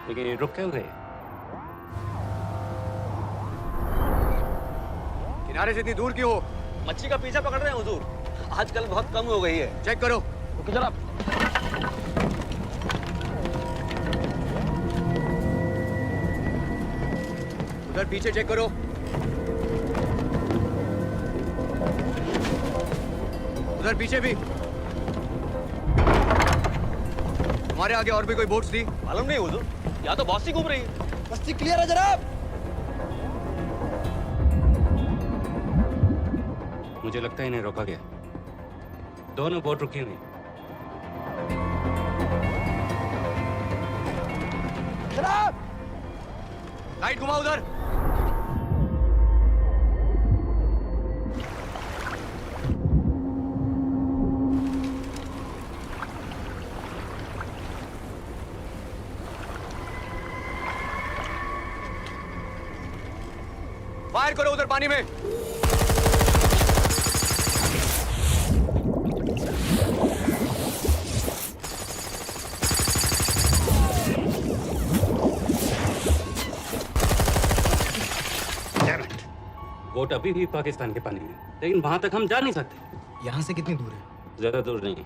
लेकिन ये रुक क्यों गए? किनारे से इतनी दूर क्यों हो? मच्छी का पीछा पकड़ रहे हैं हुजूर। आजकल बहुत कम हो गई है। चेक करो। ओके जनाब। उधर पीछे चेक करो। उधर पीछे भी। हमारे आगे और भी कोई बोट्स थी? मालूम नहीं हुजूर, यहाँ तो बहुत सी घूम रही है। बस्ती क्लियर है जनाब। मुझे लगता है इन्हें रोका गया। दोनों बोट रुकी हुई। जनाब लाइट घुमाओ उधर। फायर करो उधर पानी में। बोट अभी भी पाकिस्तान के पानी में, लेकिन वहां तक हम जा नहीं सकते। यहाँ से कितनी दूर है? ज्यादा दूर नहीं है,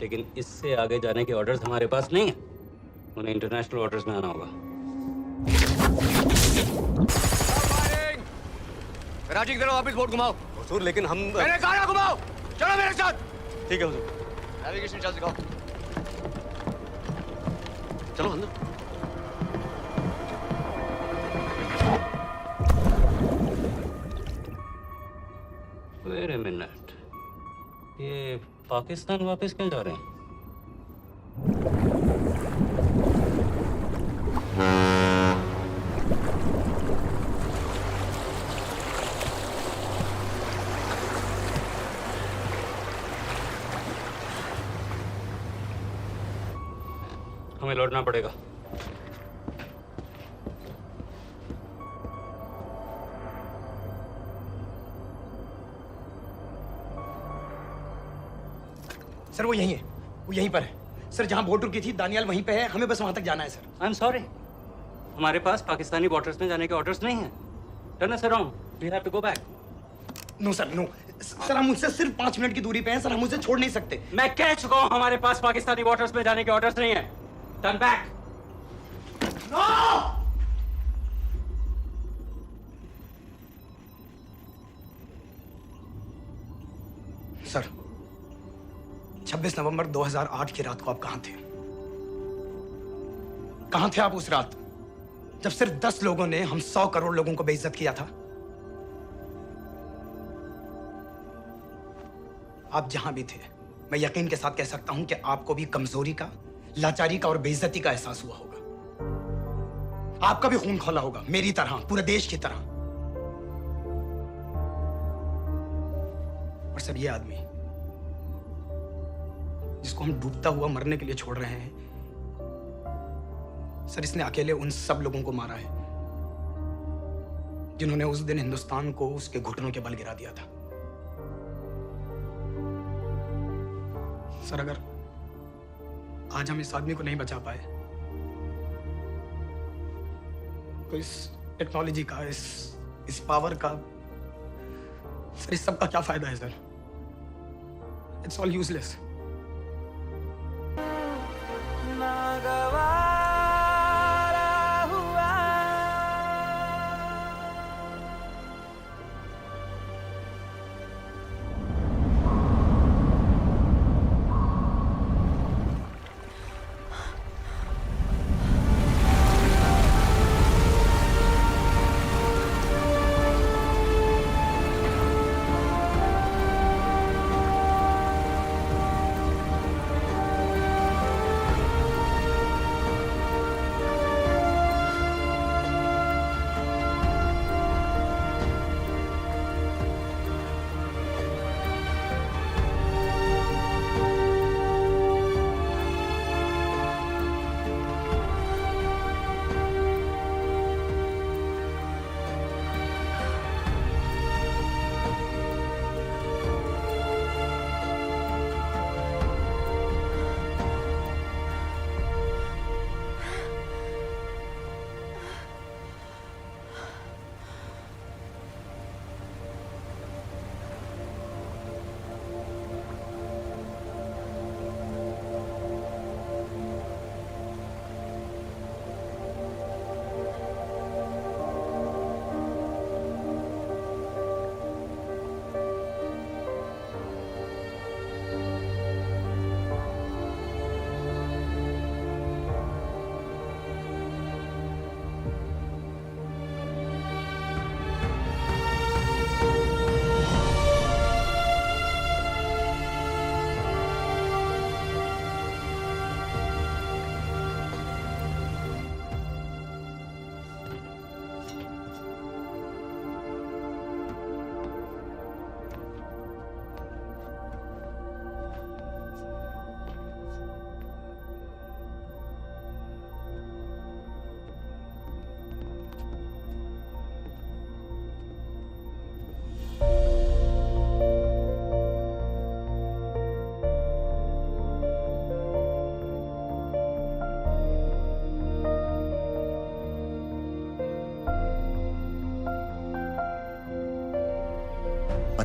लेकिन इससे आगे जाने के ऑर्डर्स हमारे पास नहीं है। उन्हें इंटरनेशनल ऑर्डर्स में आना होगा। राजी की तरफ वापस बोट घुमाओ। हुजूर लेकिन हम मैंने कहा ना घुमाओ। चलो मेरे साथ। ठीक है हुजूर। नेविगेशन चार्ज दिखाओ। चलो अंदर। वेट अ मिनट, ये पाकिस्तान वापस क्यों जा रहे हैं? हमें लौटना पड़ेगा। सर वो यहीं है, वो यहीं पर है। सर जहाँ बोट रुकी थी दानियाल वहीं पे है, हमें बस वहां तक जाना है सर। आई एम सॉरी, हमारे पास पाकिस्तानी बॉर्डर्स में जाने के ऑर्डर्स नहीं हैं। Turn us around, we have to go back. No sir no sir, हम उनसे सिर्फ 5 मिनट की दूरी पे हैं सर, हम उसे छोड़ नहीं सकते। मैं कह चुका हूं हमारे पास पाकिस्तानी बॉर्डर्स में जाने के ऑर्डर्स नहीं है। Turn back. नो! सर 26 नवंबर 2008 की रात को आप कहां थे? कहां थे आप उस रात जब सिर्फ 10 लोगों ने हम 100 करोड़ लोगों को बेइज्जत किया था? आप जहां भी थे, मैं यकीन के साथ कह सकता हूं कि आपको भी कमजोरी का, लाचारी का और बेइज्जती का एहसास हुआ होगा। आपका भी खून खौला होगा, मेरी तरह, पूरे देश की तरह। और सर ये आदमी जिसको हम डूबता हुआ मरने के लिए छोड़ रहे हैं, सर इसने अकेले उन सब लोगों को मारा है जिन्होंने उस दिन हिंदुस्तान को उसके घुटनों के बल गिरा दिया था। सर अगर आज हम इस आदमी को नहीं बचा पाए तो इस टेक्नोलॉजी का, इस पावर का, सर इस सब का क्या फायदा है सर? It's all useless.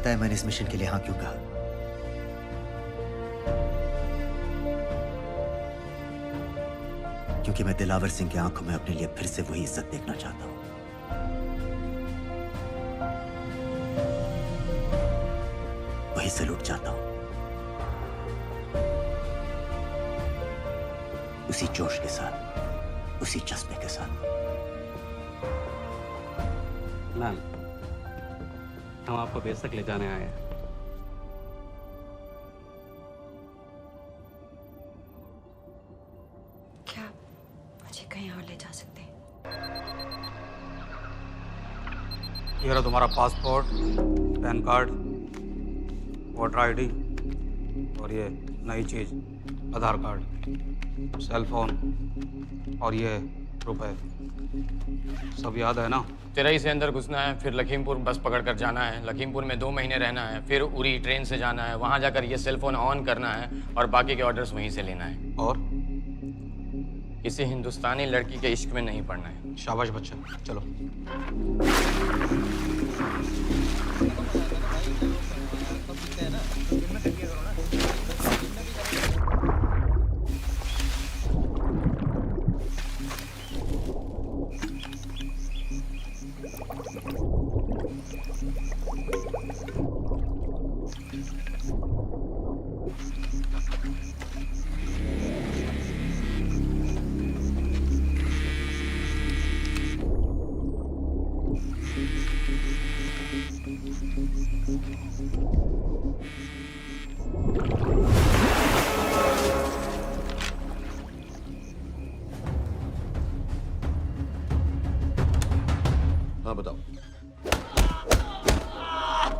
पता है मैंने इस मिशन के लिए हाँ क्यों कहा? क्योंकि मैं दिलावर सिंह की आंखों में अपने लिए फिर से वही इज्जत देखना चाहता हूं, वही सैल्यूट चाहता हूं, उसी जोश के साथ, उसी जज्बे के साथ। मैम, हम आपको बेस तक ले जाने आए हैं। क्या मुझे कहीं और ले जा सकते हैं? ये रहा तुम्हारा passport, pan card, voter ID और ये नई चीज आधार कार्ड, सेल फोन और ये रुपए। सब याद है ना? तिरई से अंदर घुसना है, फिर लखीमपुर बस पकड़कर जाना है, लखीमपुर में 2 महीने रहना है, फिर उरी ट्रेन से जाना है, वहां जाकर ये सेल फोन ऑन करना है और बाकी के ऑर्डर्स वहीं से लेना है। और किसी हिंदुस्तानी लड़की के इश्क में नहीं पड़ना है। शाबाश बच्चा, चलो। हाँ बताओ।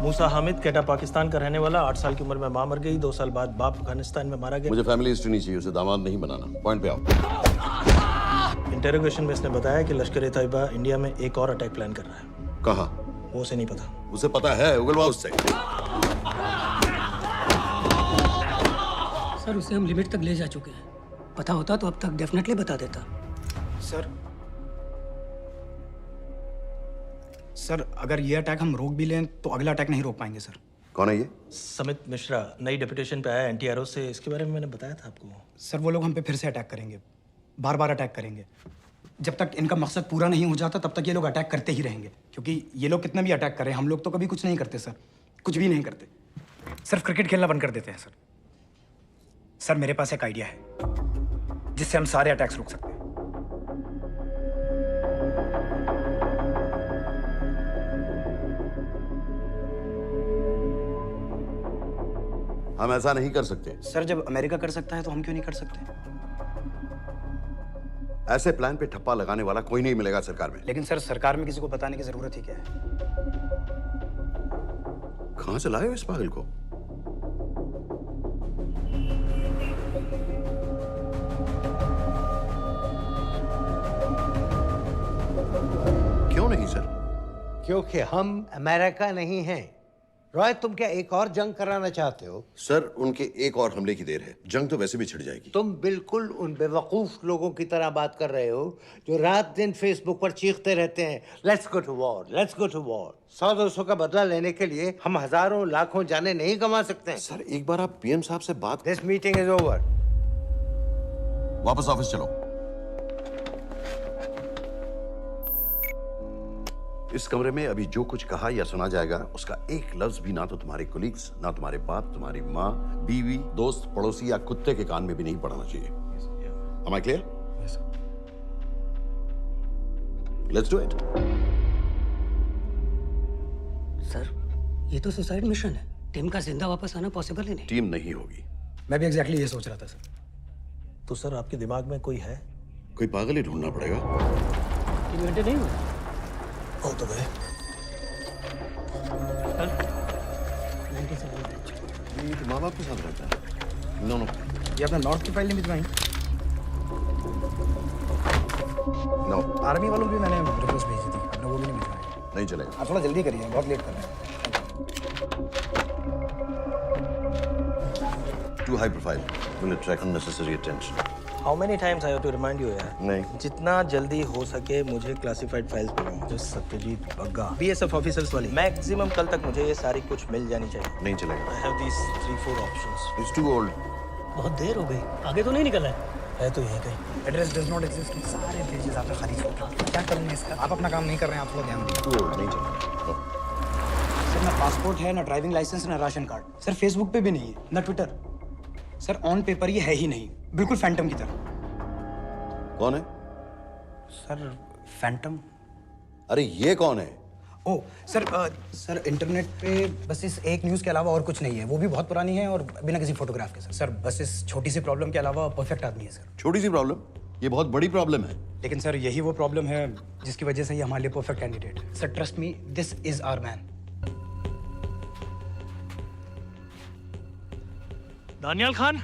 मूसा हामिद, केटा पाकिस्तान का रहने वाला, 8 साल की उम्र में मां मर गई, 2 साल बाद बाप अफगानिस्तान में मारा गया। मुझे फैमिली हिस्ट्री नहीं चाहिए, उसे दामाद नहीं बनाना। पॉइंट पे आओ। इंटेरोगेशन में इसने बताया कि लश्कर ए तैयबा इंडिया में एक और अटैक प्लान कर रहा है। कहाँ? वो उसे नहीं पता। उसे पता है, उगलवा उससे। सर, उसे हम लिमिट तक ले जा चुके हैं। पता होता तो अब तक डेफिनेटली बता देता। सर अगर ये अटैक हम रोक भी लें तो अगला अटैक नहीं रोक पाएंगे सर। कौन है ये? समित मिश्रा नई डेपुटेशन पे आया एंटी-एरो से। इसके बारे में मैंने बताया था आपको। सर वो लोग हम पे फिर से अटैक करेंगे, बार बार अटैक करेंगे। जब तक इनका मकसद पूरा नहीं हो जाता तब तक ये लोग अटैक करते ही रहेंगे, क्योंकि ये लोग कितना भी अटैक करें हम लोग तो कभी कुछ नहीं करते सर, कुछ भी नहीं करते। सिर्फ क्रिकेट खेलना बंद कर देते हैं सर। सर मेरे पास एक आइडिया है जिससे हम सारे अटैक्स रोक सकते हैं। हम ऐसा नहीं कर सकते। सर जब अमेरिका कर सकता है तो हम क्यों नहीं कर सकते? ऐसे प्लान पे ठप्पा लगाने वाला कोई नहीं मिलेगा सरकार में। लेकिन सर सरकार में किसी को बताने की जरूरत ही क्या है? कहां से लाए हो इस पागल को? क्यों नहीं सर? क्योंकि हम अमेरिका नहीं हैं। रॉय, तुम क्या एक और जंग कराना चाहते हो? सर उनके एक और हमले की देर है, जंग तो वैसे भी छिड़ जाएगी। तुम बिल्कुल उन बेवकूफ लोगों की तरह बात कर रहे हो जो रात दिन फेसबुक पर चीखते रहते हैं, let's go to war, let's go to war. 100-200 का बदला लेने के लिए हम हजारों लाखों जाने नहीं कमा सकते। सर एक बार आप पीएम साहब से बात। This meeting is over. वापस ऑफिस चलो। इस कमरे में अभी जो कुछ कहा या सुना जाएगा उसका एक लफ्ज भी ना तो तुम्हारे कोलीग्स, ना तुम्हारे बाप, तुम्हारी माँ, बीवी, दोस्त, पड़ोसी या कुत्ते के कान में भी नहीं पड़ना चाहिए। Am I clear? Yes, sir. Let's do it. Sir ये तो सुसाइड मिशन है। टीम का जिंदा वापस आना पॉसिबल ही नहीं। टीम नहीं होगी। मैं भी एग्जैक्टली ये सोच रहा था सर। तो सर आपके दिमाग में कोई है? कोई पागल ही ढूंढना पड़ेगा। 3 घंटे नहीं हुए हो तो गए। ये तो माँ बाप के साथ रहता है। नो नो, ये अपना नॉर्थ की फाइल नहीं भिजवाई? नो। आर्मी वालों को भी मैंने रिक्वेस्ट भेजी थी, अपना वो भी नहीं भिजवाई। नहीं चलेगा। आप थोड़ा जल्दी करिए, बहुत लेट कर रहे हैं। Too high profile. Will attract unnecessary attention. How many times I have to remind you यार? नहीं। जितना जल्दी हो सके मुझे क्लासिफाइड फाइल्स बनाओ। जो सत्यजीत बग्गा बीएसएफ ऑफिसर्स वाली, मैक्सिमम कल तक मुझे ये सारी कुछ मिल जानी चाहिए। नहीं चलेगा। I have these 3-4 options. It's too old. बहुत देर हो गई, आगे तो नहीं निकला है तो यहीं कहीं। Address does not exist. सारे पेजेस आपने खाली छोड़ दिए। क्या करूँगा इसका? आप अपना काम नहीं कर रहे हैं, आप थोड़ा ध्यान दीजिए। टू ओल्ड, नहीं चलेगा। सर ना पासपोर्ट है, ना ड्राइविंग लाइसेंस, ना राशन कार्ड। सर फेसबुक पे भी नहीं है, ना ट्विटर। सर ऑन पेपर ये है ही नहीं, बिल्कुल फैंटम की तरह। कौन है? Sir Phantom? अरे ये कौन है? ओ सर सर इंटरनेट पे बस इस एक न्यूज़ के अलावा और कुछ नहीं है। वो भी बहुत पुरानी है और बिना किसी फोटोग्राफ के। सर बस इस छोटी सी प्रॉब्लम के अलावा परफेक्ट आदमी है सर। छोटी सी प्रॉब्लम? ये बहुत बड़ी प्रॉब्लम है। लेकिन सर यही वो प्रॉब्लम है जिसकी वजह से ये हमारे लिए परफेक्ट कैंडिडेट है। Sir trust me, this is our man. Daniyal Khan.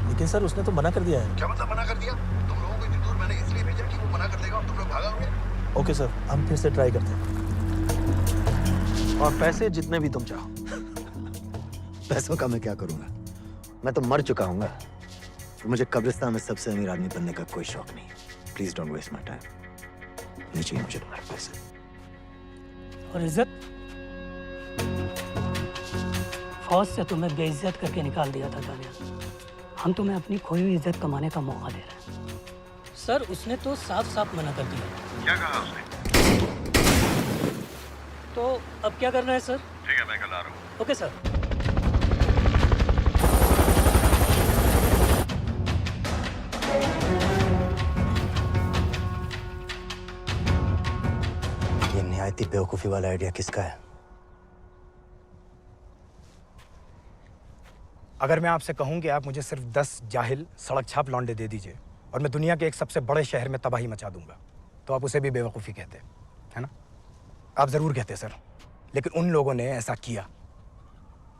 लेकिन सर उसने तो मना कर दिया है। क्या मतलब मना कर दिया? तुम लोगों को इतनी दूर मैंने इसलिए भेजा कि वो मना कर देगा और तुम लोग भागोगे। ओके सर, हम फिर से ट्राई करते हैं। और पैसे जितने भी तुम चाहो। पैसों का मैं क्या करूंगा? मैं तो मर चुका हूँ। मुझे कब्रिस्तान में सबसे अमीर आदमी बनने का कोई शौक नहीं। Please don't waste my time. नहीं चाहिए मुझे तुम्हारे पैसे। और इज्जत? फौज से तुम्हें बेइज्जत करके निकाल दिया था दानियाल। हम तुम्हें अपनी खोई हुई इज्जत कमाने का मौका दे रहे हैं। सर उसने तो साफ साफ मना कर दिया। क्या कहा उसने? तो अब क्या करना है सर? ठीक है, मैं कल आ रहा हूँ। Okay sir. ये निहायती बेवकूफी वाला आइडिया किसका है? अगर मैं आपसे कहूं कि आप मुझे सिर्फ 10 जाहिल सड़क छाप लौंडे दे दीजिए और मैं दुनिया के एक सबसे बड़े शहर में तबाही मचा दूंगा, तो आप उसे भी बेवकूफ़ी कहते, है ना? आप ज़रूर कहते सर, लेकिन उन लोगों ने ऐसा किया।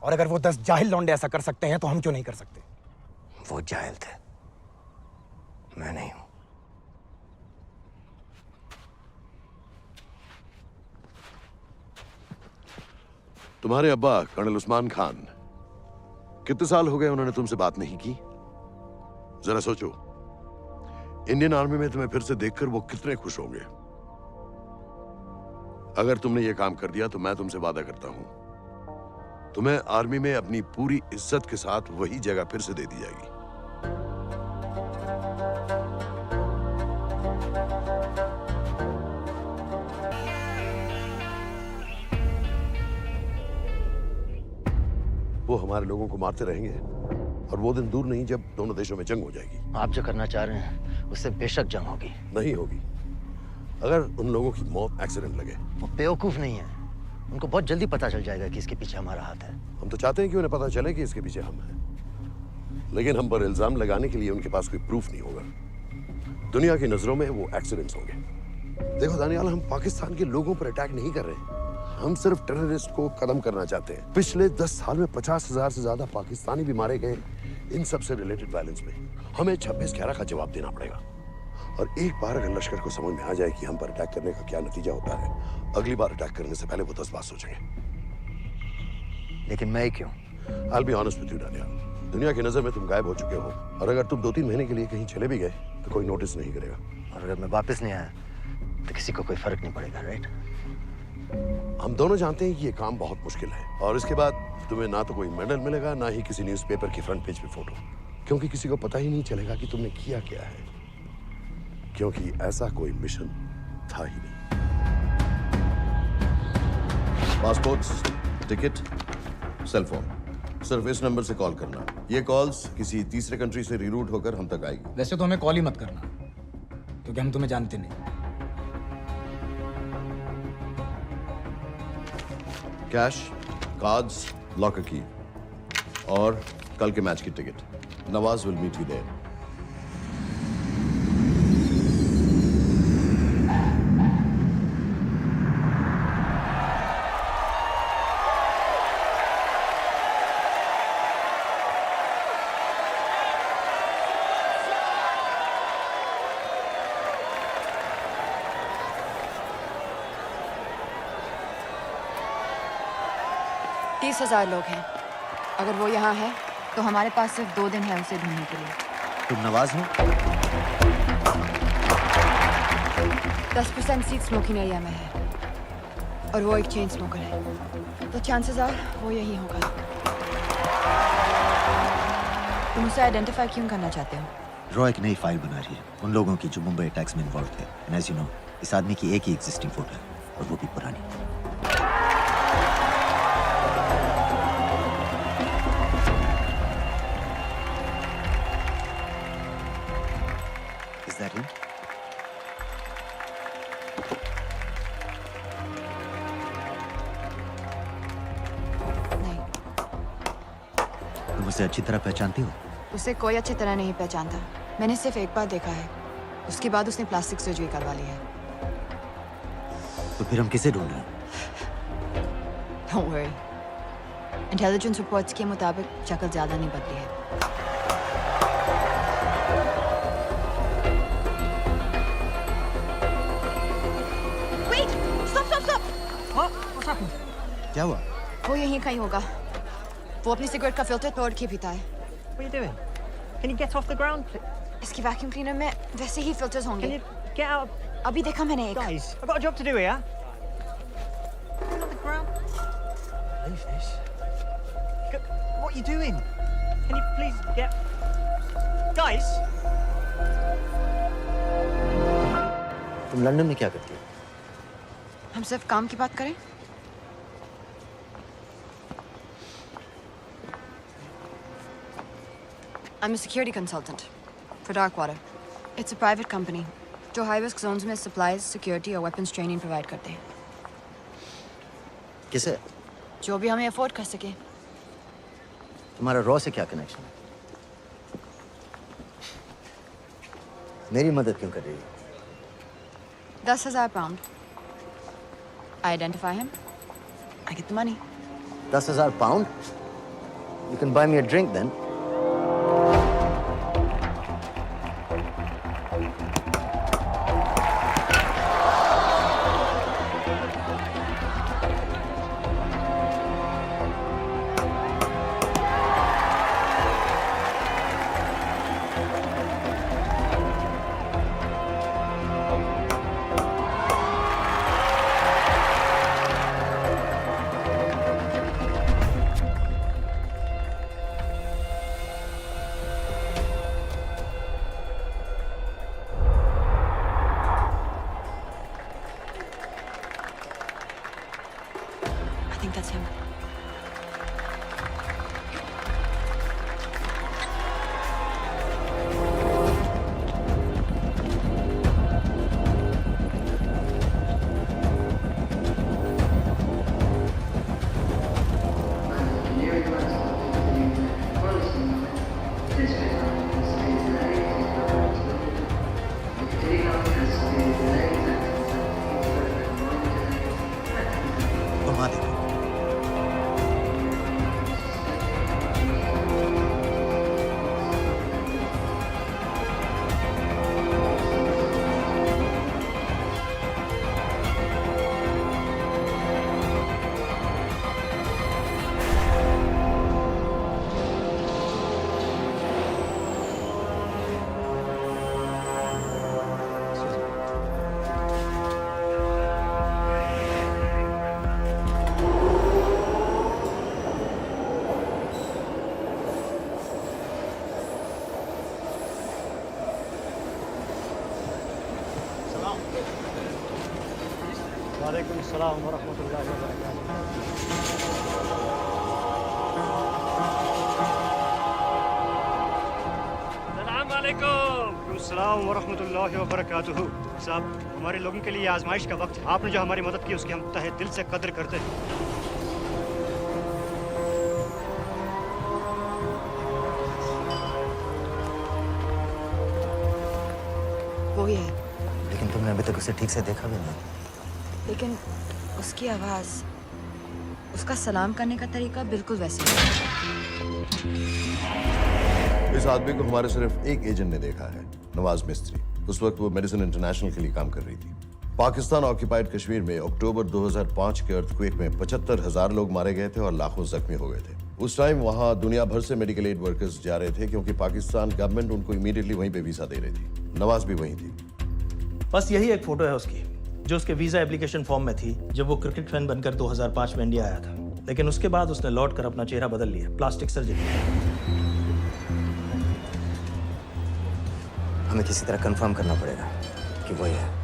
और अगर वो 10 जाहिल लौंडे ऐसा कर सकते हैं तो हम क्यों नहीं कर सकते? वो जाहिल थे, मैं नहीं हूं। तुम्हारे अब्बा कर्नल उस्मान खान, कितने साल हो गए उन्होंने तुमसे बात नहीं की? जरा सोचो, इंडियन आर्मी में तुम्हें फिर से देखकर वो कितने खुश होंगे। अगर तुमने ये काम कर दिया तो मैं तुमसे वादा करता हूं, तुम्हें आर्मी में अपनी पूरी इज्जत के साथ वही जगह फिर से दे दी जाएगी। वो हमारे लोगों को मारते रहेंगे और वो दिन दूर नहीं जब दोनों देशों में जंग हो जाएगी। आप जो करना चाह रहे हैं उससे बेशक जंग होगी। नहीं होगी। अगर उन लोगों की मौत एक्सीडेंट लगे। वो बेवकूफ नहीं है, उनको बहुत जल्दी पता चल जाएगा कि इसके पीछे हमारा हाथ है। हम तो चाहते हैं कि उन्हें पता चले कि इसके पीछे हम हैं, लेकिन हम पर इल्जाम लगाने के लिए उनके पास कोई प्रूफ नहीं होगा। दुनिया की नजरों में वो एक्सीडेंट्स होंगे। देखो दानियाल, हम पाकिस्तान के लोगों पर अटैक नहीं कर रहे हैं, हम सिर्फ टेररिस्ट को खत्म करना चाहते हैं। पिछले 10 साल में 50,000 से ज्यादा पाकिस्तानी भी मारे गए इन सब से रिलेटेड वायलेंस में। हमें 26/11 का जवाब देना पड़ेगा। और एक बार अगर लश्कर को समझ में आ जाए कि हम पर अटैक करने का क्या नतीजा होता है, अगली बार अटैक करने से पहले वो 10 बार सोचेंगे। लेकिन मैं क्यों? I'll be honest with you, Daniyal, दुनिया की नजर में तुम गायब हो चुके हो और अगर तुम 2-3 महीने के लिए कहीं चले भी गए तो कोई नोटिस नहीं करेगा। और अगर मैं वापस नहीं आया तो किसी को कोई फर्क नहीं पड़ेगा, राइट? हम दोनों जानते हैं कि ये काम बहुत मुश्किल है और इसके बाद तुम्हें ना तो कोई मेडल मिलेगा, ना ही किसी न्यूज़पेपर की फ्रंट पेज पे फोटो, क्योंकि किसी को पता ही नहीं चलेगा कि तुमने किया क्या है, क्योंकि ऐसा कोई मिशन था ही नहीं। पासपोर्ट्स, टिकट, सेल फोन, सिर्फ इस नंबर से कॉल करना। ये कॉल्स किसी तीसरे कंट्री से रीरूट होकर हम तक आएगी। वैसे तो हमें कॉल ही मत करना, क्योंकि हम तुम्हें जानते नहीं। कैश, कार्ड्स, लॉकर की और कल के मैच की ticket. Nawaz will meet you there. 30,000 लोग हैं। अगर वो यहाँ है तो हमारे पास सिर्फ 2 दिन है उसे ढूंढने के लिए। तुम नवाज हो? 10% सीट स्मोकिंग एरिया में है और वो एक चेन स्मोकर है, तो चांसेस आर वो यही होगा। तुम उसे आइडेंटिफाई क्यों करना चाहते हो? रॉ एक नई फाइल बना रही है उन लोगों की जो मुंबई अटैक्स में इन्वॉल्व थे। एंड एज यू नो, इस आदमी की एक ही एग्जिस्टिंग फोटो है और वो भी पुरानी। Is that him? नहीं, तुम उसे अच्छी तरह पहचानती हो? उसे कोई अच्छी तरह नहीं पहचानता। मैंने सिर्फ एक बार देखा है, उसके बाद उसने प्लास्टिक सर्जरी करवा ली है। तो फिर हम किसे ढूंढ रहे हैं? Don't worry. इंटेलिजेंस रिपोर्ट्स के मुताबिक शक्ल ज्यादा नहीं बदली है। Wait! Stop! Stop! Stop! What's happened? क्या हुआ? वो यहीं कहीं होगा। वो अपनी सिगरेट का फिल्टर तोड़ के पीता है। What are you doing? Can you get off the ground, please? इसकी वैक्यूम क्लीनर में वैसे ही फिल्टर्स Can होंगे। you get out? अभी देखा मैंने एक। Guys, I've got a job to do here. Get on the ground. Leave this. What are you doing? Can you please get... Guys! तुम London में क्या करती हो? हम सिर्फ काम की बात करें? I'm a security consultant for Darkwater. It's a private company जो high risk zones में supplies, security और weapons training provide करते हैं। किसे? जो भी हमें afford कर सके। तुम्हारा रॉ से क्या कनेक्शन है? मेरी मदद क्यों कर रही हो? 10,000 pound. I identify him. I get the money. 10,000 pound? You can buy me a drink then. I think that's him. घुमा दे। वालेकुम सलाम व रहमतुल्लाहि व बरकातुहू। सलाम वालेकुम। सलाम व रहमतुल्लाहि व बरकातुहू। साहब, हमारे लोगों के लिए आजमाइश का वक्त है। आपने जो हमारी मदद की उसकी हम तहे दिल से कद्र करते हैं। वो ही है, लेकिन तुमने अभी तक उसे ठीक से देखा भी नहीं। लेकिन उसकी आवाज, उसका सलाम करने का तरीका बिल्कुल वैसे ही है। इस आदमी को हमारे सिर्फ एक एजेंट ने देखा है, नवाज मिस्त्री। उस वक्त वो मेडिसिन इंटरनेशनल के लिए काम कर रही थी। पाकिस्तान ऑक्यूपाइड कश्मीर में अक्टूबर 2005 के अर्थक्वेक में 75,000 लोग मारे गए थे और लाखों जख्मी हो गए थे। उस टाइम वहां दुनिया भर से मेडिकल एड वर्कर्स जा रहे थे क्योंकि पाकिस्तान गवर्नमेंट उनको इमीडिएटली वहीं पे वीजा दे रही थी। नवाज भी वहीं थी। बस यही एक फोटो है उसकी, जो उसके वीजा एप्लीकेशन फॉर्म में थी जब वो क्रिकेट फैन बनकर 2005 में इंडिया आया था। लेकिन उसके बाद उसने लौट कर अपना चेहरा बदल लिया, प्लास्टिक सर्जरी। हमें किसी तरह कंफर्म करना पड़ेगा कि वही है।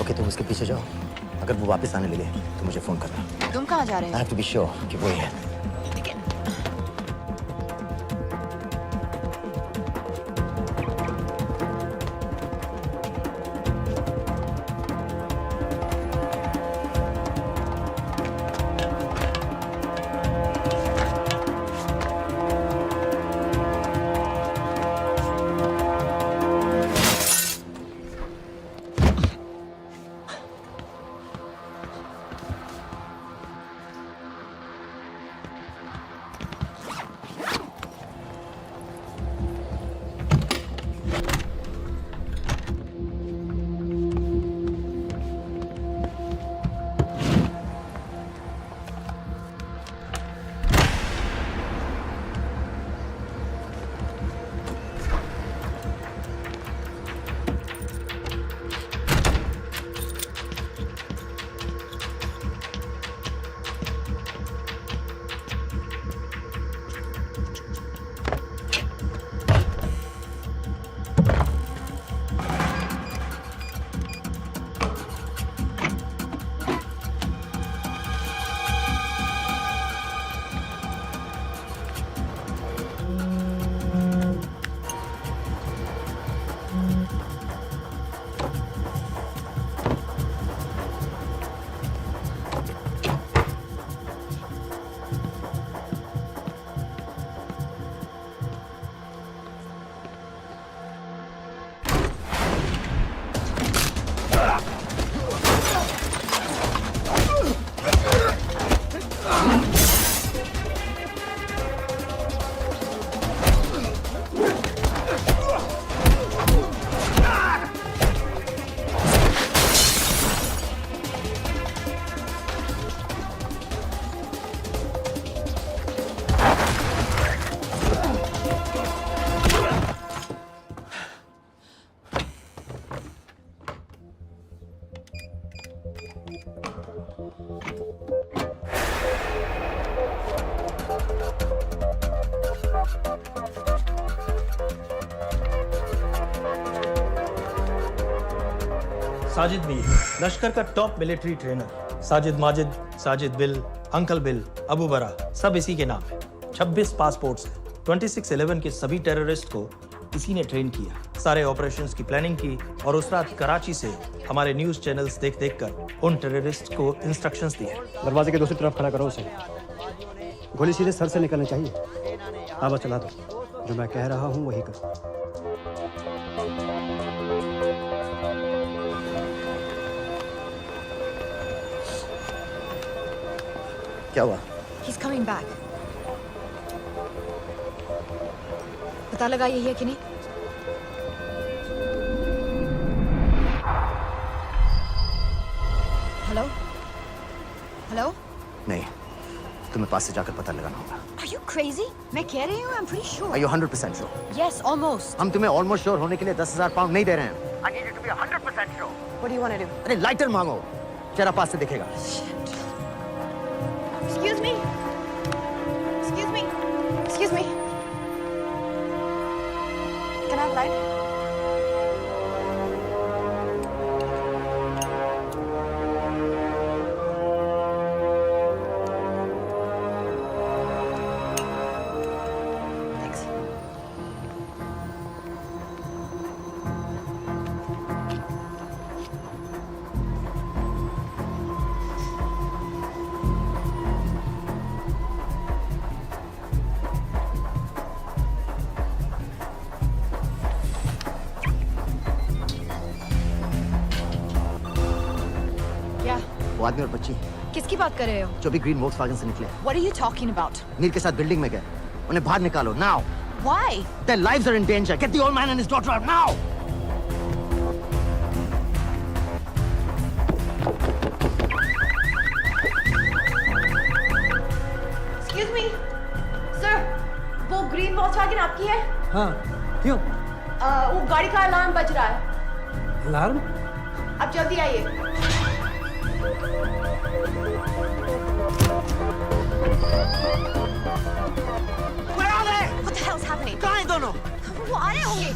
ओके, तुम उसके पीछे जाओ। अगर वो वापस आने लगे तो मुझे फोन करना। तुम कहाँ जा रहे I हो? have to be sure कि वही है। साजिद मीर, लश्कर का top military trainer. Sajid Majid, Sajid bill, uncle bill, Abu बरा, सब इसी के नाम है। 26 पासपोर्ट्स हैं। 26/11 के सभी टेररिस्ट को इसी ने ट्रेन किया। सारे ऑपरेशंस की प्लानिंग की और उस रात कराची से हमारे न्यूज चैनल्स देख कर उन टेररिस्ट को इंस्ट्रक्शंस दिए। दरवाजे के दूसरी तरफ खड़ा करो उसे। गोली सीधे सर से निकलनी चाहिए। आवाज चला दो। जो मैं कह रहा हूँ वही कर। क्या हुआ? He's coming back. पता लगा यही है कि नहीं? हेलो? हेलो? नहीं, तुम्हें पास से जाकर पता लगाना होगा। Are you crazy? मैं कह रही हूँ, I'm pretty sure. Are you 100% sure? Yes, almost. हम तुम्हें almost sure होने के लिए 10,000 पाउंड नहीं दे रहे हैं। I need you to be 100% sure. What do you want to do? अरे लाइटर मांगो, चेहरा पास से दिखेगा। Excuse me. Excuse me. Excuse me. Can I have light? Thanks. वो आदमी और बच्ची किसकी बात कर रहे हो? जो भी ग्रीन वोक्सवैगन से निकले। What are you talking about? नीर के साथ बिल्डिंग में गए। उन्हें बाहर निकालो now. Why? Their lives are in danger. Get the old man and his daughter out now. Excuse me, sir. वो ग्रीन वॉल्क्सवैगन आपकी है? हाँ, क्यों? वो गाड़ी का अलार्म बज रहा है। अलार्म? आप जल्दी आइए। Where are they? What the hell is happening? कहाँ हैं दोनों? वो आ रहे होंगे।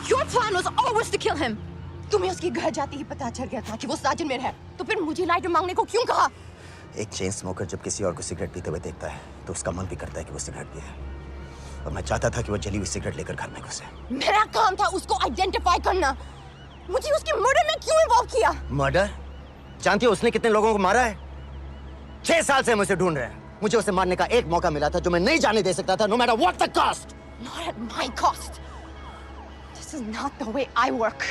Your plan was always to kill him. तुम्हें उसके घर जाते ही पता चल गया था कि वो साजिद में है, तो फिर मुझे लाइटर मांगने को क्यों कहा? एक चेन स्मोकर जब किसी और को सिगरेट पीते हुए देखता है तो उसका मन भी करता है कि वो सिगरेट पिए, और मैं चाहता था कि वो जली हुई सिगरेट लेकर घर में घुसे। मेरा काम था उसको आइडेंटिफाई करना। मुझे उसके मर्डर में क्यों इन्वॉल्व किया? मर्डर? जानती हो उसने कितने लोगों को मारा है? 6 साल से हम उसे ढूंढ रहे हैं। मुझे उसे मारने का एक मौका मिला था जो मैं नहीं जाने दे सकता था, no matter what the cost. Not at my cost. This is not the way I work.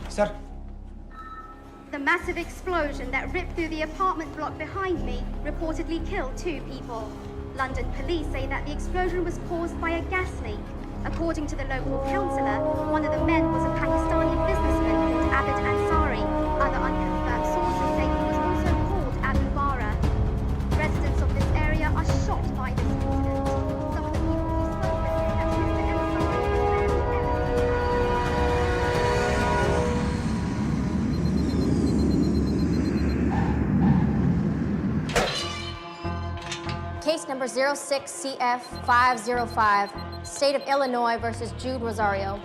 Sir. The massive explosion that ripped through the apartment block behind me reportedly killed 2 people. London police say that the explosion was caused by a gas leak. According to the local councillor, one of the men was a Pakistani businessman called Abid Ansari. Other unconfirmed sources say he was also called Abu Bara. Residents of this area are shocked by this incident. Some of the people who spoke with said that Mr. Ansari was Case number 06CF505, State of Illinois versus Jude Rosario.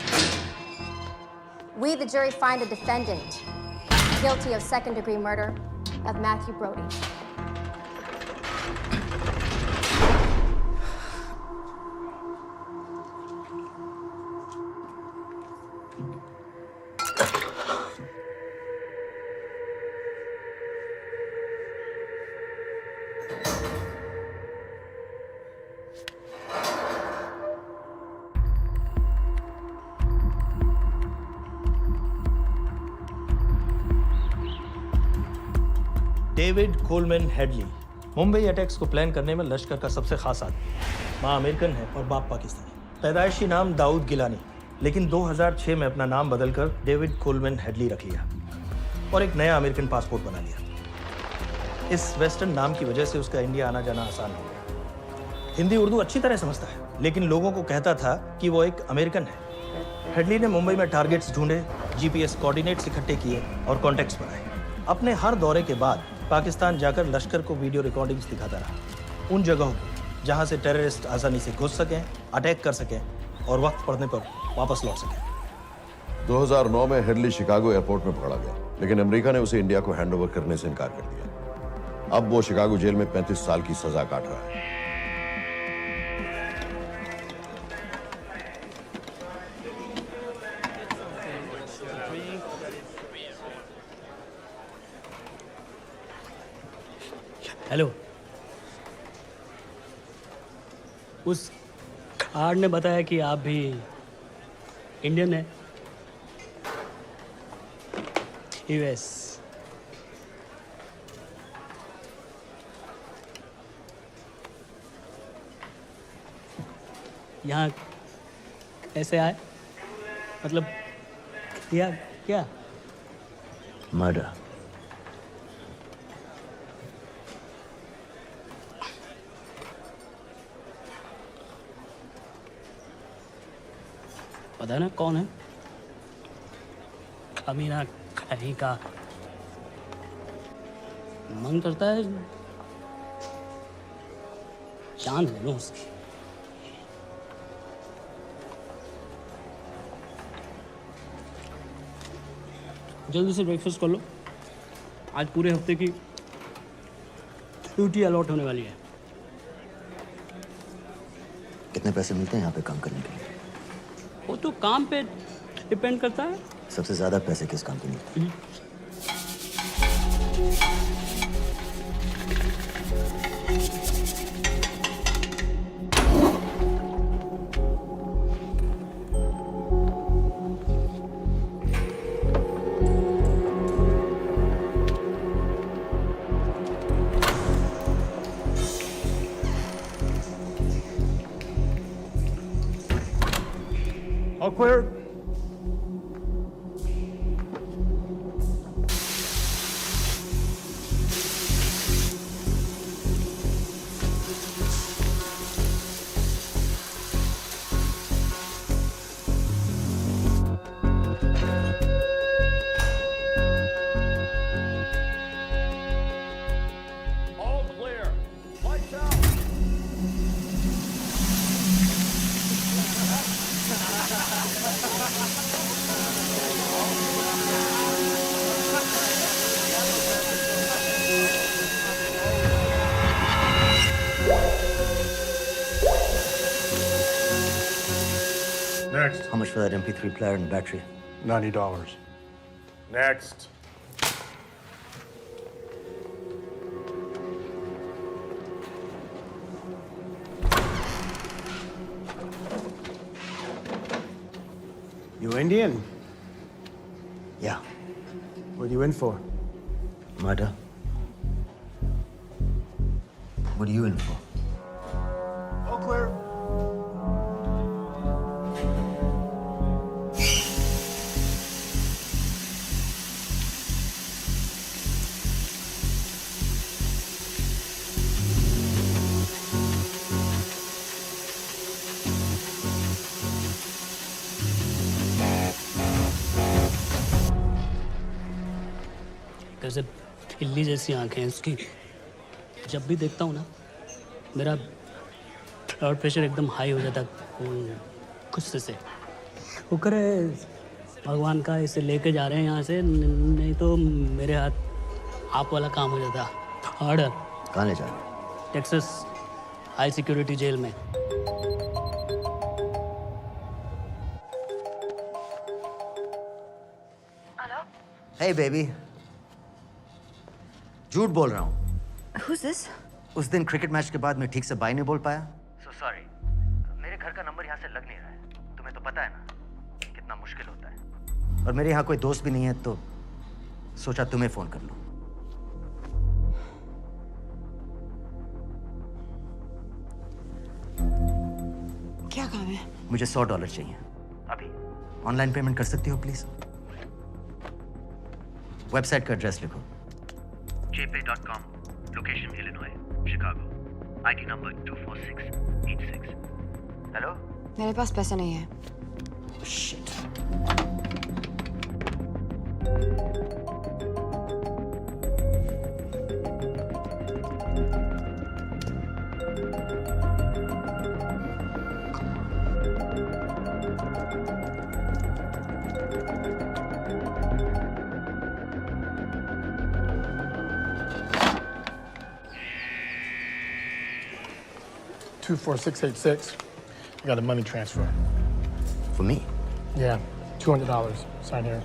We, the jury, find the defendant guilty of second-degree murder of Matthew Brody. David Coleman Headley Mumbai attacks को plan करने में लश्कर का सबसे खास आदमी। माँ American है और बाप पाकिस्तानी। पैदाइशी नाम दाऊद गिलानी, लेकिन 2006 में अपना नाम बदलकर डेविड कोलमैन हेडली रख लिया और एक नया अमेरिकन पासपोर्ट बना लिया। इस वेस्टर्न नाम की वजह से उसका इंडिया आना जाना आसान हो गया। हिंदी उर्दू अच्छी तरह समझता है, लेकिन लोगों को कहता था कि वो एक अमेरिकन है। हेडली ने मुंबई में टारगेट्स ढूंढे, जीपीएस कोऑर्डिनेट्स इकट्ठे किए और कॉन्टैक्ट्स बनाए। अपने हर दौरे के बाद पाकिस्तान जाकर लश्कर को वीडियो रिकॉर्डिंग्स दिखाता रहा, उन जगहों को जहां से टेररिस्ट आसानी से घुस सकें, अटैक कर सकें और वक्त पड़ने पर वापस लौट सकें। 2009 में हेडली शिकागो एयरपोर्ट में पकड़ा गया, लेकिन अमेरिका ने उसे इंडिया को हैंडओवर करने से इनकार कर दिया। अब वो शिकागो जेल में 35 साल की सजा काट रहा है। हेलो, उस कार्ड ने बताया कि आप भी इंडियन हैं। यूएस। यहाँ कैसे आए? मतलब क्या क्या? मर्डर। पता ना कौन है? कमीना कहीं का। मन करता है जान ले लो उसकी। जल्दी से ब्रेकफास्ट कर लो, आज पूरे हफ्ते की ड्यूटी अलॉट होने वाली है। कितने पैसे मिलते हैं यहाँ पे काम करने के लिए? वो तो काम पे डिपेंड करता है। सबसे ज्यादा पैसे किस काम पे मिलते हैं? All clear. All clear. Lights out. Next. How much for that MP3 player and battery? $90. Next. You Indian? Yeah. What are you in for? Murder. What are you in for? All clear. कैसे खिल्ली जैसी आंखें हैं उसकी। जब भी देखता हूँ ना मेरा ब्लड प्रेशर एकदम हाई हो जाता गुस्से से। शुक्र है भगवान का इसे लेके जा रहे हैं यहाँ से, नहीं तो मेरे हाथ आप वाला काम हो जाता। ऑर्डर। कहाँ ले जा रहे हो? टेक्सास हाई सिक्योरिटी जेल में। Hey baby. झूठ बोल रहा हूँ। Who's this? उस दिन क्रिकेट मैच के बाद मैं ठीक से बाय नहीं बोल पाया। So sorry. मेरे घर का नंबर यहाँ से लग नहीं रहा है। तुम्हें तो पता है ना कितना मुश्किल होता है। और मेरे यहाँ कोई दोस्त भी नहीं है तो सोचा तुम्हें फोन कर लूं। क्या काम है? मुझे $100 चाहिए अभी। ऑनलाइन पेमेंट कर सकती हो प्लीज? वेबसाइट का एड्रेस लिखो। jpay.com, location Illinois, Chicago, ID number 24686. Hello? मेरे पास पैसे नहीं है। Shit. $24686. I got a money transfer. For me? Yeah, $200. Sign here.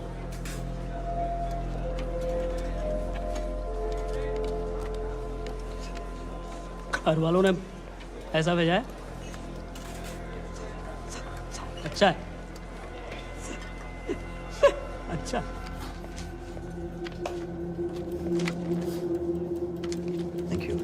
घर वालों ने पैसा भेजा है? अच्छा है। अच्छा। Thank you.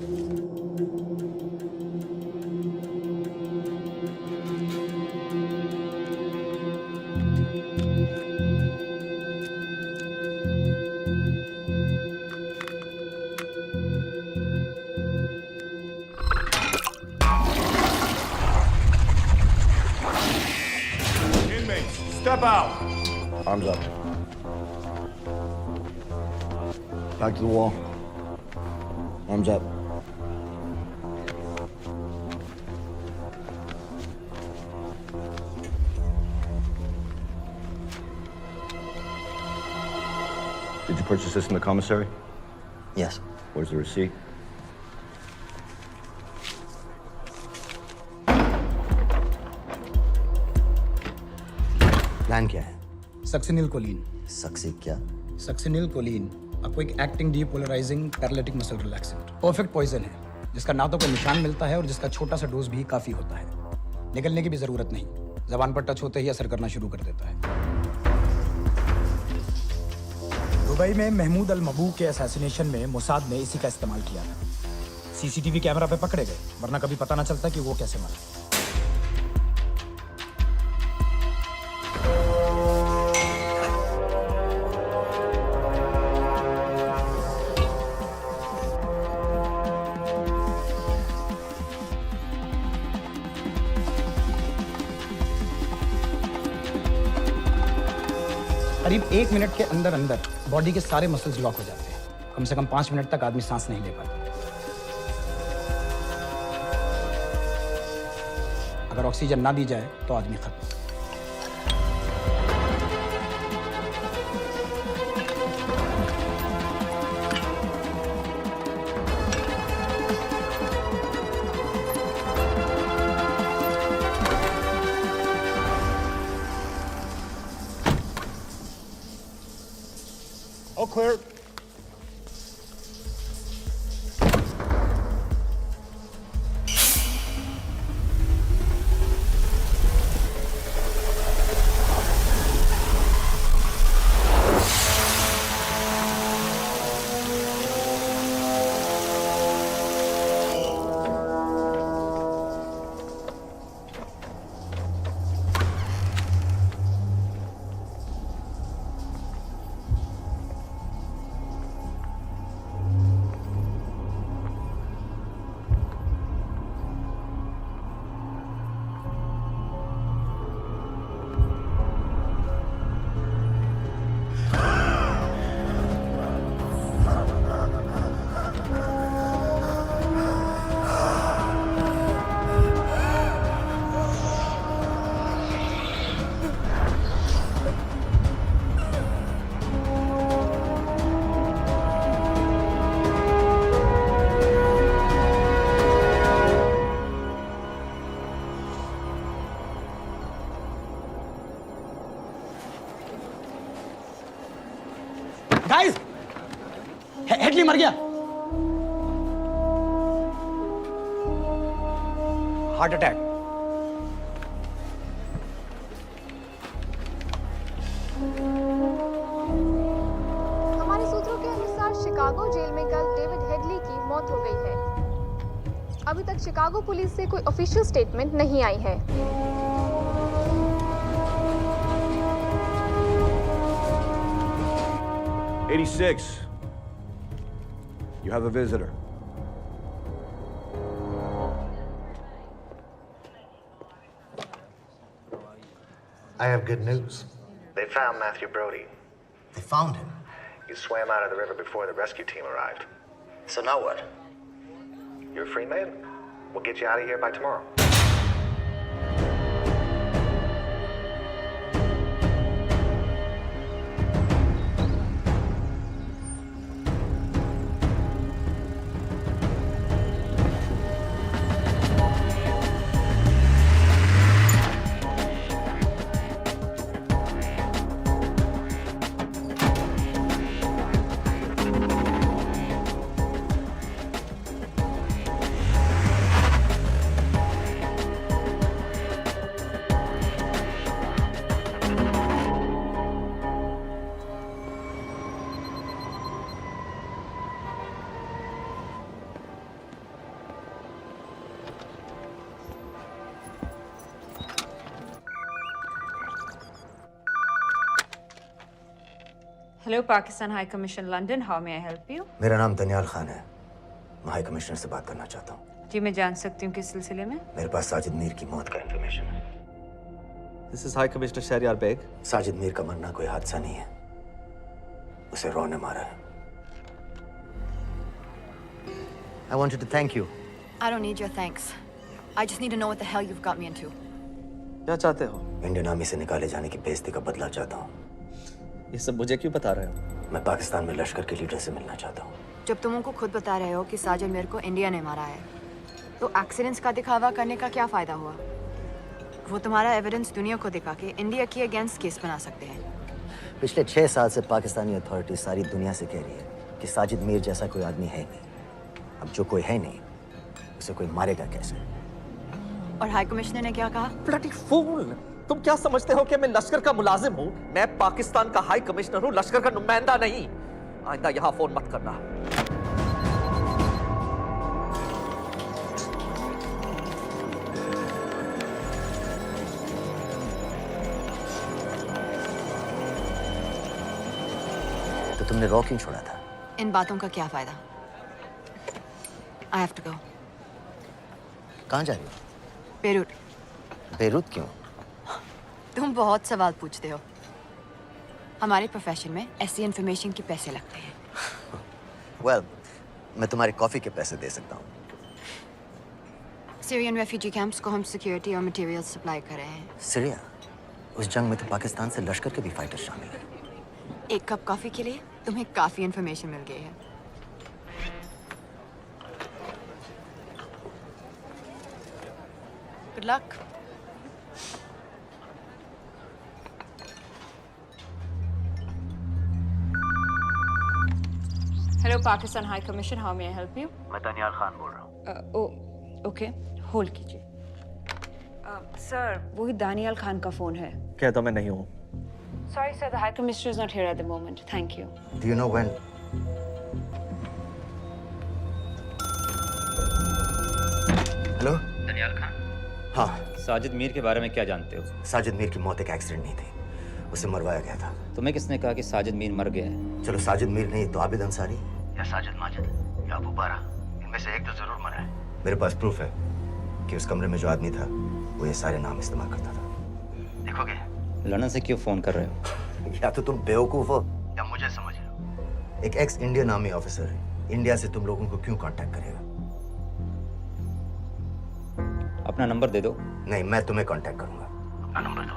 out. Arms up. Back to the wall. Arms up. Did you purchase this in the commissary? Yes. Where's the receipt? Plan क्या है? Succinylcholine. सक्सी क्या? Succinylcholine, a quick acting depolarizing paralytic muscle relaxant। Perfect poison है, जिसका ना तो कोई निशान मिलता है और जिसका छोटा सा डोज भी काफी होता है। निकलने की भी जरूरत नहीं, जबान पर टच होते ही असर करना शुरू कर देता है। दुबई में महमूद अल मबू के असैसिनेशन में मोसाद ने इसी का इस्तेमाल किया था। सीसीटीवी कैमरा पे पकड़े गए, वरना कभी पता ना चलता कि वो कैसे मरा। करीब 1 मिनट के अंदर अंदर बॉडी के सारे मसल्स लॉक हो जाते हैं। कम से कम 5 मिनट तक आदमी सांस नहीं ले पाता। अगर ऑक्सीजन ना दी जाए तो आदमी खत्म। All clear. गाइस, हेडली मर गया। Heart attack. हमारे सूत्रों के अनुसार शिकागो जेल में कल डेविड हेडली की मौत हो गई है। अभी तक शिकागो पुलिस से कोई ऑफिशियल स्टेटमेंट नहीं आई है। '86. You have a visitor. I have good news. They found Matthew Brody. They found him? He swam out of the river before the rescue team arrived. So now what? You're a free man. We'll get you out of here by tomorrow. Hello, Pakistan High Commission, London. How may I help you? मेरा नाम दनियाल खान है। मैं high commissioner से बात करना चाहता हूँ। जी, मैं जान सकती हूँ किस सिलसिले में? मेरे पास साजिद मीर की मौत का इंफॉर्मेशन है। This is High Commissioner Shahryar Beg. Sajid Mir का मरना कोई हादसा नहीं है, उसे रॉ ने मारा है। I wanted to thank you. I don't need your thanks. I just need to know what the hell you've got me into. क्या चाहते हो? इंडियन आर्मी से निकाले जाने की बेइज्जती का बदला चाहता हूँ। ये सब मुझे क्यों बता रहे हो? मैं पाकिस्तान में लश्कर के लीडर से मिलना चाहता हूँ। जब तुम उनको खुद बता रहे हो कि साजिद मीर को इंडिया ने मारा है, तो एक्सीडेंट्स का दिखावा करने का क्या फायदा हुआ? वो तुम्हारा एविडेंस दुनिया को दिखा के इंडिया के अगेंस्ट केस बना सकते हैं। पिछले 6 साल से पाकिस्तानी अथॉरिटी सारी दुनिया से कह रही है कि साजिद मीर जैसा कोई आदमी है नहीं। अब जो कोई है नहीं, उसे कोई मारेगा कैसे? और हाई कमिश्नर ने क्या कहा? Bloody fool! तुम क्या समझते हो कि मैं लश्कर का मुलाजिम हूँ? मैं पाकिस्तान का हाई कमिश्नर हूँ, लश्कर का नुमाइंदा नहीं। आइंदा यहाँ फोन मत करना। तो तुमने रॉ क्यों छोड़ा था? इन बातों का क्या फायदा? I have to go. कहाँ जा रही हो? बेरूट। बेरूत क्यों? तुम बहुत सवाल पूछते हो। हमारे प्रोफेशन में ऐसी इन्फॉर्मेशन के पैसे लगते हैं। Well, मैं तुम्हारी कॉफी के पैसे दे सकता हूँ। सीरियन रेफ्यूजी कैंप्स को हम सिक्योरिटी और मटेरियल्स सप्लाई कर रहे हैं। सीरिया? उस जंग में तो पाकिस्तान से लश्कर के भी फाइटर शामिल हैं। एक कप कॉफी के लिए तुम्हें काफी इन्फॉर्मेशन मिल गई है। Good luck. Hello, Pakistan High Commission. How may I help you? मैं दानियाल खान बोल रहा हूँ। Oh, okay. Hold कीजिए। Sir, वही दानियाल खान का फोन है। कहता मैं नहीं हूँ। Sorry, sir. The High Commissioner is not here at the moment. Thank you. Do you know when? Hello? Daniyal Khan. हाँ। साजिद मीर के बारे में क्या जानते हो? साजिद मीर की मौत एक एक्सीडेंट नहीं थी, उसे मरवाया गया था। तुम्हें किसने कहा कि साजिद मीर मर गया है? चलो साजिद मीर नहीं तो आबिद अंसारी या साजिद माजिद या अबू बारा, इनमें से एक तो जरूर मरा है। मेरे पास प्रूफ है कि उस कमरे में जो आदमी था वो ये सारे नाम इस्तेमाल करता था। देखोगे? लंदन से क्यों फोन कर रहे हो? या तो तुम बेवकूफ हो या मुझे समझ रहे हो। एक एक्स इंडियन आर्मी ऑफिसर है, इंडिया से तुम लोगों को क्यों कांटेक्ट करेगा? अपना नंबर दे दो। नहीं, मैं तुम्हें कांटेक्ट करूंगा। अपना नंबर दो।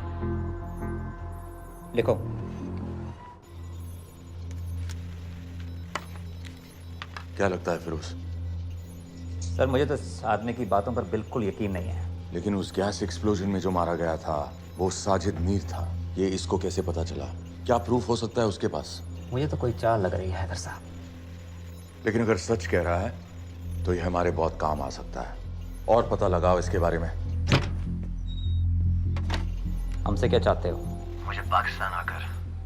लिखो। क्या लगता है फिरोज? सर, मुझे तो इस आदमी की बातों पर बिल्कुल यकीन नहीं है। लेकिन उस गैस एक्सप्लोजन में जो मारा गया था वो साजिद मीर था, ये इसको कैसे पता चला? क्या प्रूफ हो सकता है उसके पास? मुझे तो कोई चाल लग रही है हैदर साहब। लेकिन अगर सच कह रहा है तो ये हमारे बहुत काम आ सकता है। और पता लगाओ इसके बारे में। हमसे क्या चाहते हो? मुझे पाकिस्तान आकर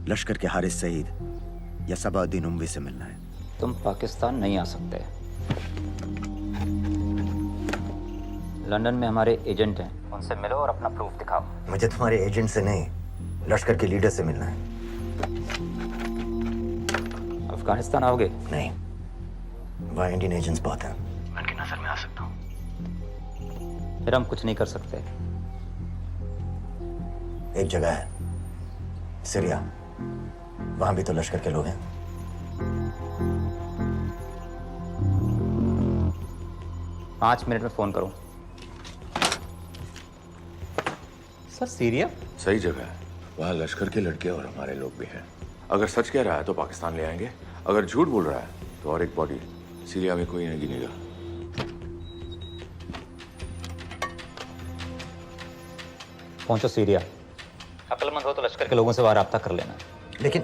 लश्कर के हारिस सईद या सबाउद्दीन उमवी से मिलना है। तुम पाकिस्तान नहीं आ सकते। लंदन में हमारे एजेंट हैं, उनसे मिलो और अपना प्रूफ दिखाओ। मुझे तुम्हारे एजेंट से नहीं, लश्कर के लीडर से मिलना है। अफगानिस्तान आओगे? नहीं, वहाँ इंडियन एजेंट्स बहुत हैं, मैं उनकी नजर में आ सकता हूँ। फिर हम कुछ नहीं कर सकते। एक जगह है, सीरिया, वहां भी तो लश्कर के लोग हैं। पाँच मिनट में फोन करूं। सर, सीरिया सही जगह है, वहाँ लश्कर के लड़के और हमारे लोग भी हैं। अगर सच कह रहा है तो पाकिस्तान ले आएंगे, अगर झूठ बोल रहा है तो और एक बॉडी सीरिया में कोई नहीं गिनेगा। पहुंचो सीरिया। अक्लमंद हो तो लश्कर के लोगों से वहां राब्ता कर लेना। लेकिन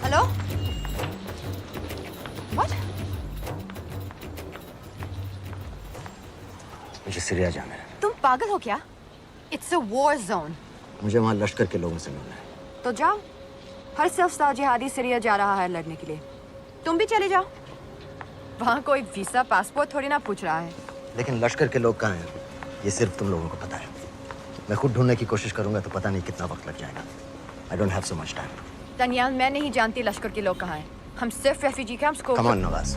हेलो? What? मुझे सीरिया जाना है। तुम पागल हो क्या? It's a war zone. मुझे वहाँ लश्कर के लोगों से मिलना है। तो जाओ। हर सिलसिला जिहादी सीरिया जा रहा है लड़ने के लिए। तुम भी चले जाओ। वहाँ कोई वीसा पासपोर्ट थोड़ी ना पूछ रहा है। लेकिन लश्कर के लोग कहाँ हैं ये सिर्फ तुम लोगों को पता है। मैं खुद ढूंढने की कोशिश करूंगा तो पता नहीं कितना वक्त लग जाएगा। I don't have so much time. Daniyal, मैं नहीं जानती लश्कर के लोग कहाँ हैं। हम सिर्फ रेफ्यूजी कैंप्स को। Come on Nawaz,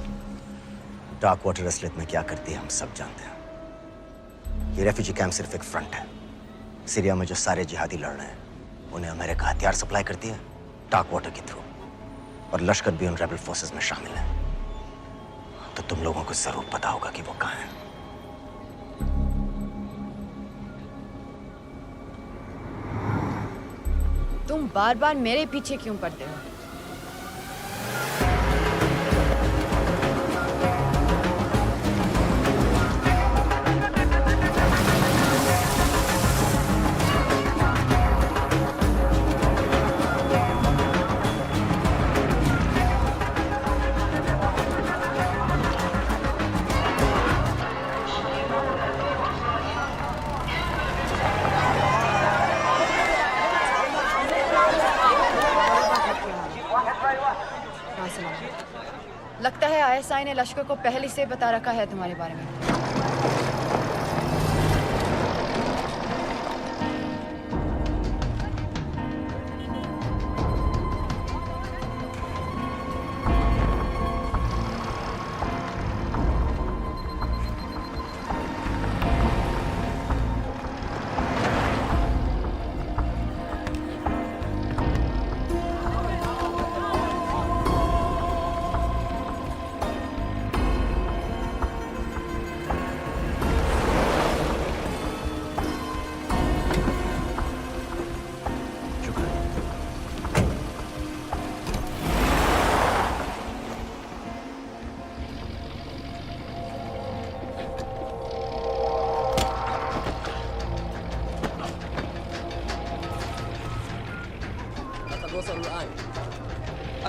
dark water असलियत में क्या करती है हम सब जानते हैं। ये रेफ्यूजी कैंप सिर्फ एक फ्रंट है। सीरिया में जो सारे जिहादी लड़ रहे हैं उन्हें अमेरिका हथियार सप्लाई करती है डार्क वाटर के थ्रू, और लश्कर भी उन रेबल फोर्सेस में शामिल है। तो तुम लोगों को जरूर पता होगा कि वो कहाँ है। तुम बार बार मेरे पीछे क्यों पड़ते हो? लगता है आईएसआई ने लश्कर को पहले से बता रखा है तुम्हारे बारे में।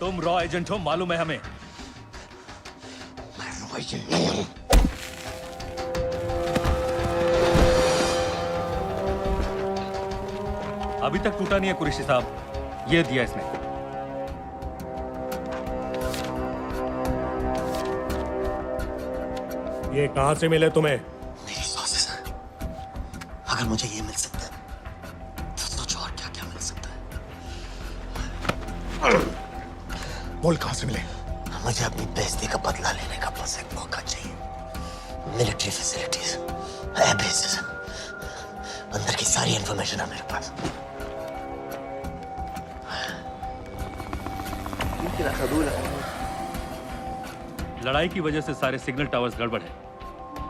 तुम रॉ एजेंट हो, मालूम है हमें। मैं रॉ एजेंट नहीं हूं। अभी तक टूटा नहीं है कुरैशी साहब, ये दिया इसने। ये कहां से मिले तुम्हें? मेरी सॉसेस है। अगर मुझे ये मिल सकता है तो सोचो और क्या क्या मिल सकता है। बोल कहां से मिले? मुझे अपनी बेइज्जती का बदला लेने का बस एक मौका चाहिए। मिलिट्री फैसिलिटीज, एयर बेसेस, अंदर की सारी इंफॉर्मेशन है मेरे पास। लड़ाई की वजह से सारे सिग्नल टावर्स गड़बड़ है,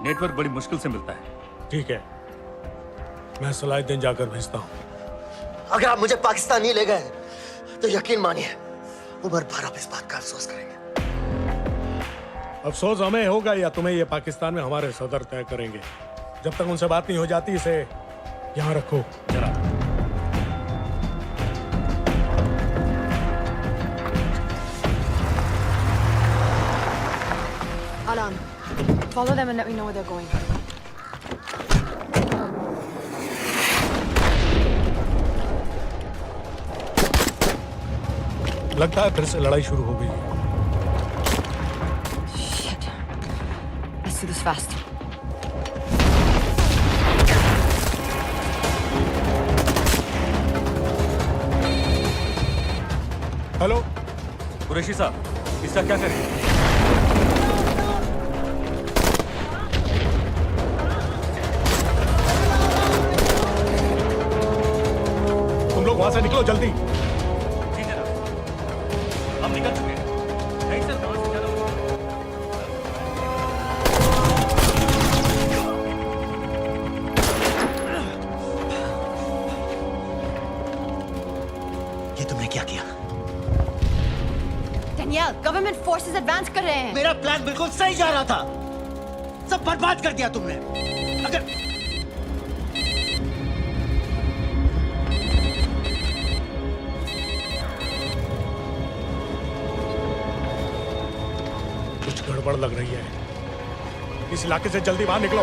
नेटवर्क बड़ी मुश्किल से मिलता है। ठीक है, मैं सलाहुद्दीन जाकर भेजता हूं। अगर आप मुझे पाकिस्तान नहीं ले गए तो यकीन मानिए उमर भर आप इस बात का अफसोस करेंगे। अफसोस हमें होगा या तुम्हें ये पाकिस्तान में हमारे सदर तय करेंगे। जब तक उनसे बात नहीं हो जाती इसे यहाँ रखो। चला। Alan, follow them and let me know where they're going. लगता है फिर से लड़ाई शुरू हो गई है। Shit. Let's do this fast. Hello Qureshi साहब, इसका क्या करें? तुम लोग वहां से निकलो जल्दी। जी जनाब, हम निकल चुके हैं। नहीं सर, कहां से जाना होगा? ये तुमने क्या किया? Danielle, गवर्नमेंट फोर्सेस एडवांस कर रहे हैं। मेरा प्लान बिल्कुल सही जा रहा था, सब बर्बाद कर दिया तुमने। अगर कुछ गड़बड़ लग रही है। इस इलाके से जल्दी बाहर निकलो।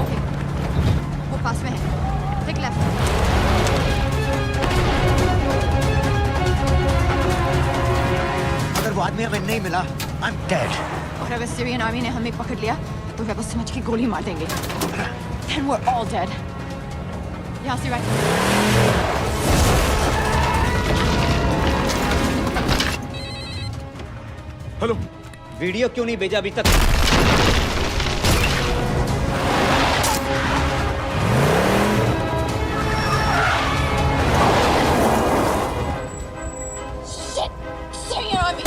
ओके, वो पास में है। Take left. अगर वो आदमी हमें नहीं मिला, I'm dead. और अगर सीरियन आर्मी ने हमें पकड़ लिया तो वे बस समझ के गोली मार देंगे। Then we're all dead. यहाँ से राइट। हेलो, वीडियो क्यों नहीं भेजा अभी तक? Syrian army.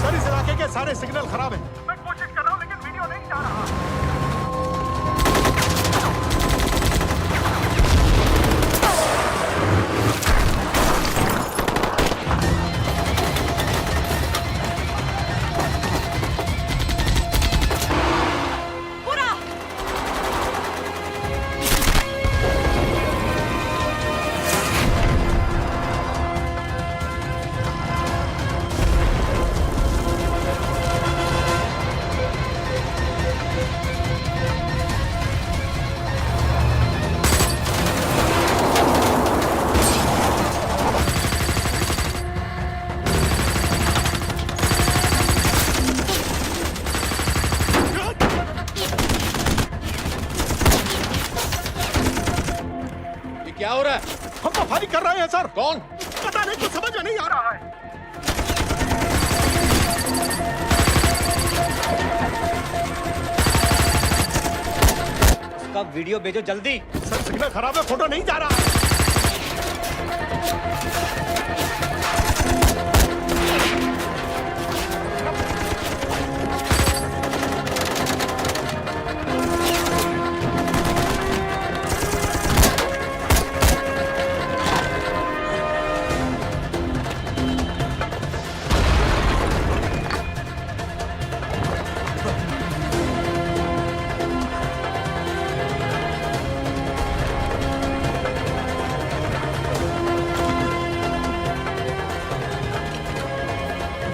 सर इस इलाके के सारे सिग्नल खराब हैं। मैं कोशिश कर रहा हूँ लेकिन वीडियो नहीं जा रहा। क्या हो रहा है? हम तो फायरिंग कर रहे हैं सर। कौन? पता नहीं, कुछ समझ में नहीं आ रहा है। उसका वीडियो भेजो जल्दी। सर सिग्नल खराब है, फोटो नहीं जा रहा।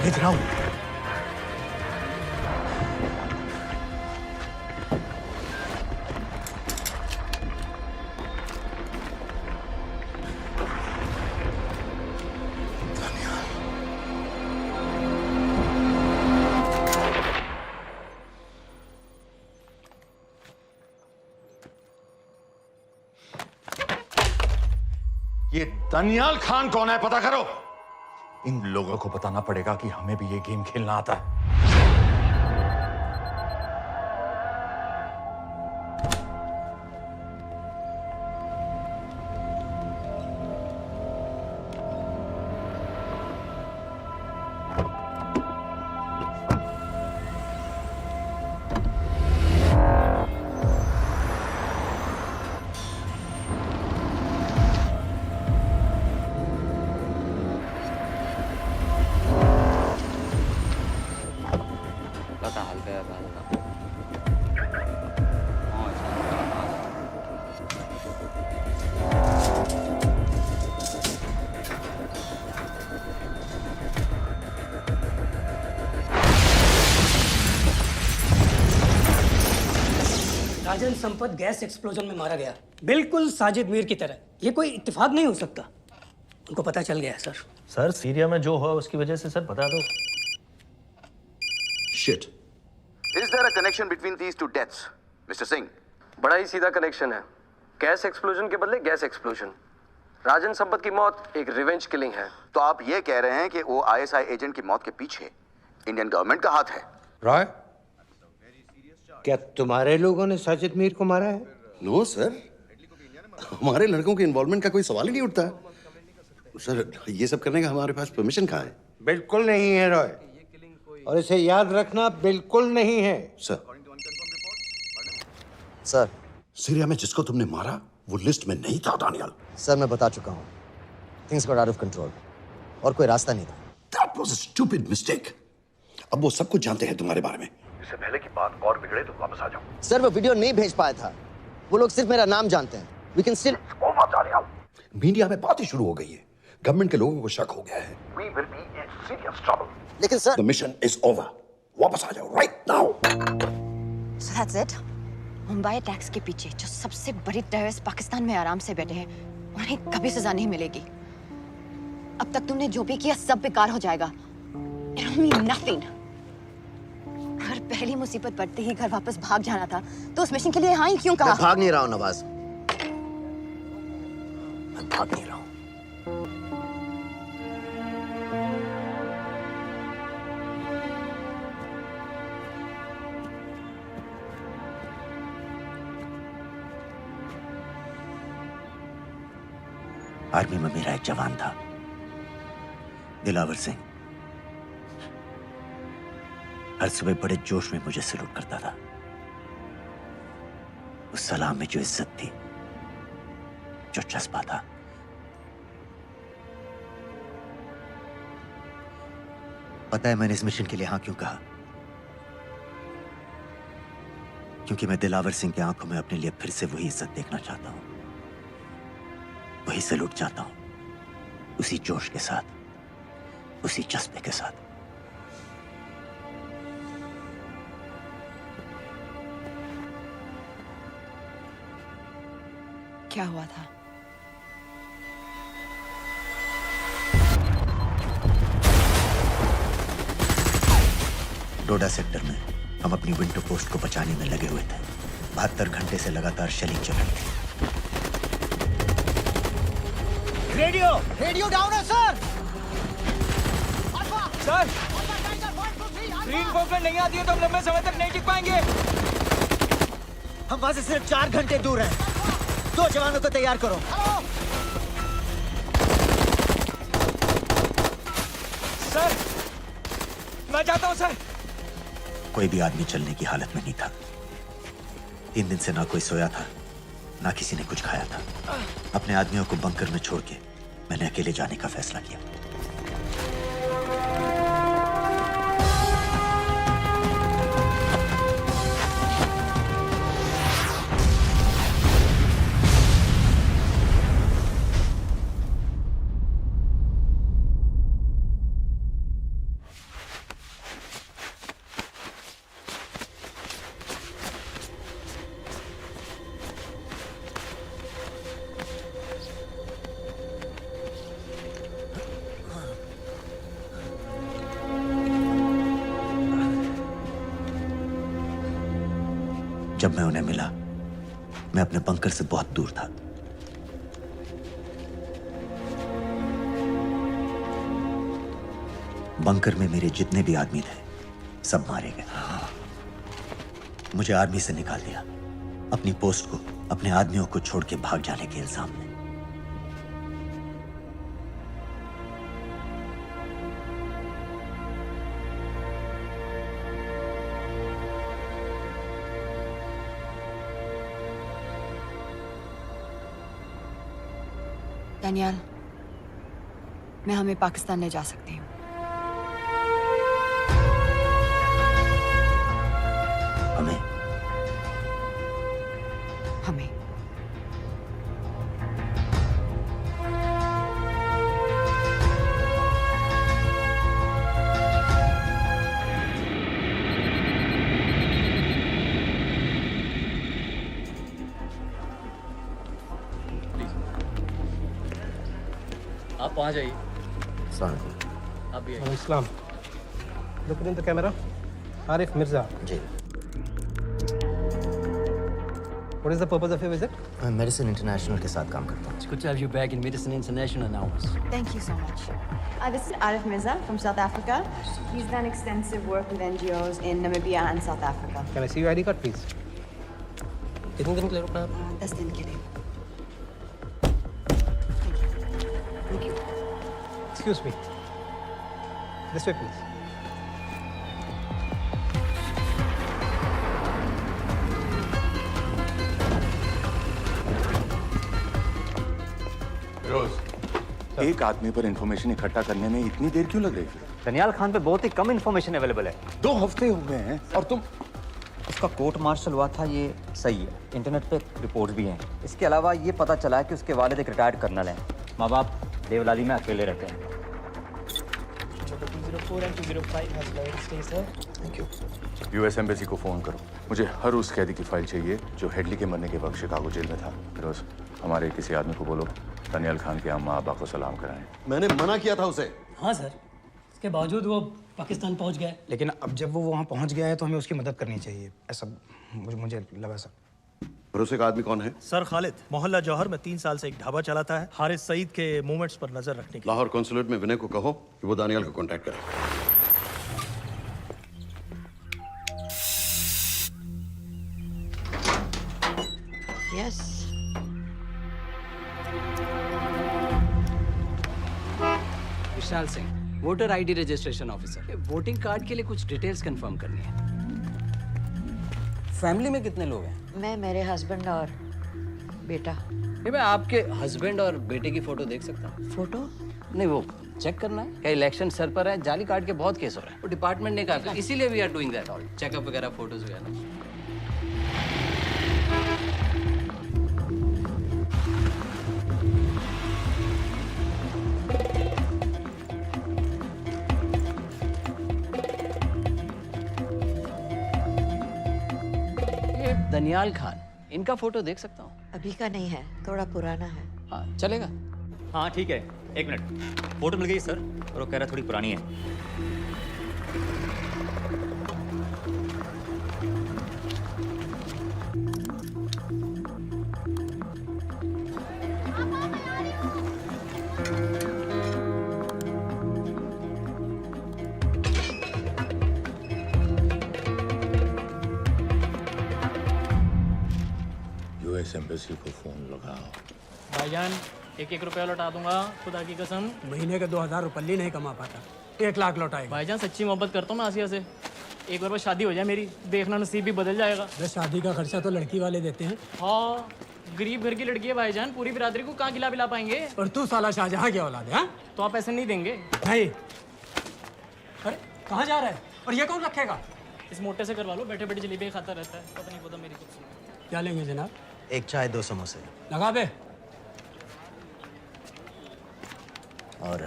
भेज रहा हूं। ये दनियाल खान कौन है, पता करो। इन लोगों को बताना पड़ेगा कि हमें भी ये गेम खेलना आता है। राजन संपत गैस एक्सप्लोजन में मारा गया, बिल्कुल साजिद मीर की तरह। ये कोई इत्तेफाक नहीं हो सकता। उनको पता चल गया है सर। सर सीरिया में जो हुआ उसकी वजह से सर बता दो। Shit. Is there a connection between these two deaths, Mr. Singh? बड़ा ही सीधा कनेक्शन है। गैस एक्सप्लोजन के बदले गैस एक्सप्लोजन। राजन संपत की मौत एक रिवेंज किलिंग है। तो आप ये कह रहे हैं कि वो आईएसआई एजेंट की मौत के पीछे इंडियन गवर्नमेंट का हाथ है? रॉय, क्या तुम्हारे लोगों ने साजिद मीर को मारा है? नो सर, हमारे लड़कों के इन्वॉल्वमेंट का कोई सवाल ही नहीं उठता। सर ये सब करने का हमारे पास परमिशन कहाँ है? बिल्कुल नहीं है रॉय, और इसे याद रखना बिल्कुल नहीं है। सर सर, सीरिया में जिसको तुमने मारा वो लिस्ट में नहीं था दानियल। सर मैं बता चुका हूँ, things got out of control और कोई रास्ता नहीं था। That was a stupid mistake. अब वो सब कुछ जानते हैं तुम्हारे बारे में। इससे पहले की बात और बिगड़े तो वापस आ जाओ। सर वो वीडियो नहीं भेज पाया था, वो लोग सिर्फ मेरा नाम जानते हैं। We can still... मीडिया में बात ही शुरू हो गई है, गवर्नमेंट के लोगों को शक हो गया है। We will be in serious trouble. लेकिन sir, The mission is over. वापस आ जाओ right now. So that's it. Mumbai attacks के पीछे जो सबसे बड़ी टेररिस्ट पाकिस्तान में आराम से बैठे हैं, उन्हें कभी सजा नहीं मिलेगी। अब तक तुमने जो भी किया सब बेकार हो जाएगा। It'll mean nothing. अगर पहली मुसीबत पड़ते ही घर वापस भाग जाना था, तो उस मिशन के लिए यहाँ ही क्यों कहा? मैं भाग नहीं रहा हूँ नवाज, मैं भाग नहीं रहा हूँ। आर्मी में मेरा एक जवान था, दिलावर सिंह। हर सुबह बड़े जोश में मुझे सलूट करता था। उस सलाम में जो इज्जत थी, जो जज्बा था, पता है मैंने इस मिशन के लिए हाँ क्यों कहा? क्योंकि मैं दिलावर सिंह की आंखों में अपने लिए फिर से वही इज्जत देखना चाहता हूं, वही सलूट चाहता हूं, उसी जोश के साथ, उसी जज्बे के साथ। क्या हुआ था? डोडा सेक्टर में हम अपनी विंटर पोस्ट को बचाने में लगे हुए थे। 72 घंटे से लगातार शेलिंग चल रही थी। रेडियो डाउन है सर। सर, रीइंफोर्समेंट नहीं आती है तो हम लंबे समय तक नहीं टिक पाएंगे। हम वहां से सिर्फ 4 घंटे दूर हैं। 2 जवानों को तैयार करो। सर, मैं जाता हूं सर। कोई भी आदमी चलने की हालत में नहीं था। 3 दिन से ना कोई सोया था, ना किसी ने कुछ खाया था। अपने आदमियों को बंकर में छोड़ के मैंने अकेले जाने का फैसला किया। जब मैं उन्हें मिला, मैं अपने बंकर से बहुत दूर था। बंकर में मेरे जितने भी आदमी थे, सब मारे गए। मुझे आर्मी से निकाल दिया, अपनी पोस्ट को, अपने आदमियों को छोड़ के भाग जाने के इल्जाम में। दानियाल, मैं हमें पाकिस्तान ले जा सकती हूँ। हमें? हमें। आप वहाँ जाइए। सलाम। आप भी आइए। Islam. Look in the camera. Arif Mirza. जी। What is the purpose of your visit? मैं मेडिसिन इंटरनेशनल के साथ काम करता हूँ। It's good to have you back in Medicine International now. Thank you so much. This is Arif Mirza from South Africa. He's done extensive work with NGOs in Namibia and South Africa. Can I see your ID card, please? कितने दिन के लिए रुकना है? 10 दिन के लिए। Thank you. Excuse me. This way, please. रोज एक आदमी पर इंफॉर्मेशन इकट्ठा करने में इतनी देर क्यों लग रही है? दनियाल खान पे बहुत ही कम इंफॉर्मेशन अवेलेबल है। 2 हफ्ते हो गए हैं और तुम। उसका कोर्ट मार्शल हुआ था, ये सही है। इंटरनेट पे रिपोर्ट भी हैं। इसके अलावा ये पता चला है कि उसके वालिद एक रिटायर्ड कर्नल हैं। माँ बाप देवलाली में अकेले रहते हैं। 204 and 205 has lowered stay, sir. Thank you. US embassy को फोन करो। मुझे हर उस कैदी की फाइल चाहिए जो हेडली के मरने के वक्त शिकागो जेल में था। फिरोज, हमारे किसी आदमी को बोलो दानियाल खान के अम्मा अब्बा को सलाम कराएं। मैंने मना किया था उसे। हाँ सर, इसके बावजूद वो पाकिस्तान पहुंच गया। लेकिन अब जब वो वहाँ पहुँच गया है तो हमें उसकी मदद करनी चाहिए, ऐसा मुझे लगा सर। भरोसे का आदमी कौन है? सर खालिद, मोहल्ला जौहर में 3 साल से एक ढाबा चलाता है। हारिस सईद के मूवमेंट्स पर नजर रखने के लिए। लाहौर कॉन्सुलेट में विनय को कहो कि वो दानियाल को कांटेक्ट करे। Yes. Vishal Singh, voter ID registration officer. Voting card के लिए कुछ डिटेल्स कंफर्म करनी है। फैमिली में कितने लोग हैं? मैं, मेरे हस्बैंड और बेटा। ये मैं आपके हस्बैंड और बेटे की फोटो देख सकता हूँ? फोटो? नहीं, वो चेक करना है। क्या इलेक्शन सर पर है? जाली कार्ड के बहुत केस हो रहे हैं। वो डिपार्टमेंट ने कहा, इसीलिए we are doing that all. Checkup वगैरह, फोटोज वगैरह। दनियाल खान, इनका फोटो देख सकता हूँ? अभी का नहीं है, थोड़ा पुराना है। हाँ, चलेगा। हाँ ठीक है, 1 मिनट। फोटो मिल गई सर, और वो कह रहा थोड़ी पुरानी है। यूएस एम्बेसी को फोन लगाओ। भाईजान, 1-1 रुपया लौटा दूंगा, खुदा की कसम। महीने के 2000 रुपये नहीं कमा पाता, 1 लाख लौटाएगा। भाईजान सच्ची मोहब्बत करता हूँ मैं आसिया से। एक बार बस शादी हो जाए मेरी, देखना नसीब भी बदल जाएगा। बस शादी का खर्चा तो लड़की वाले देते हैं। हाँ, गरीब घर की लड़की है भाईजान, पूरी बिरादरी को कहाँ खिला पिला पाएंगे। और तू साला शाहजहां की औलाद है? तो आप ऐसे नहीं देंगे? नहीं। अरे कहाँ जा रहा है? और ये कौन रखेगा? इस मोटे से करवा लो, बैठे बैठे जलेबी खाता रहता है, पता नहीं पता मेरी कुछ। क्या लेंगे जनाब? 1 चाय 2 समोसे। लगा बे। और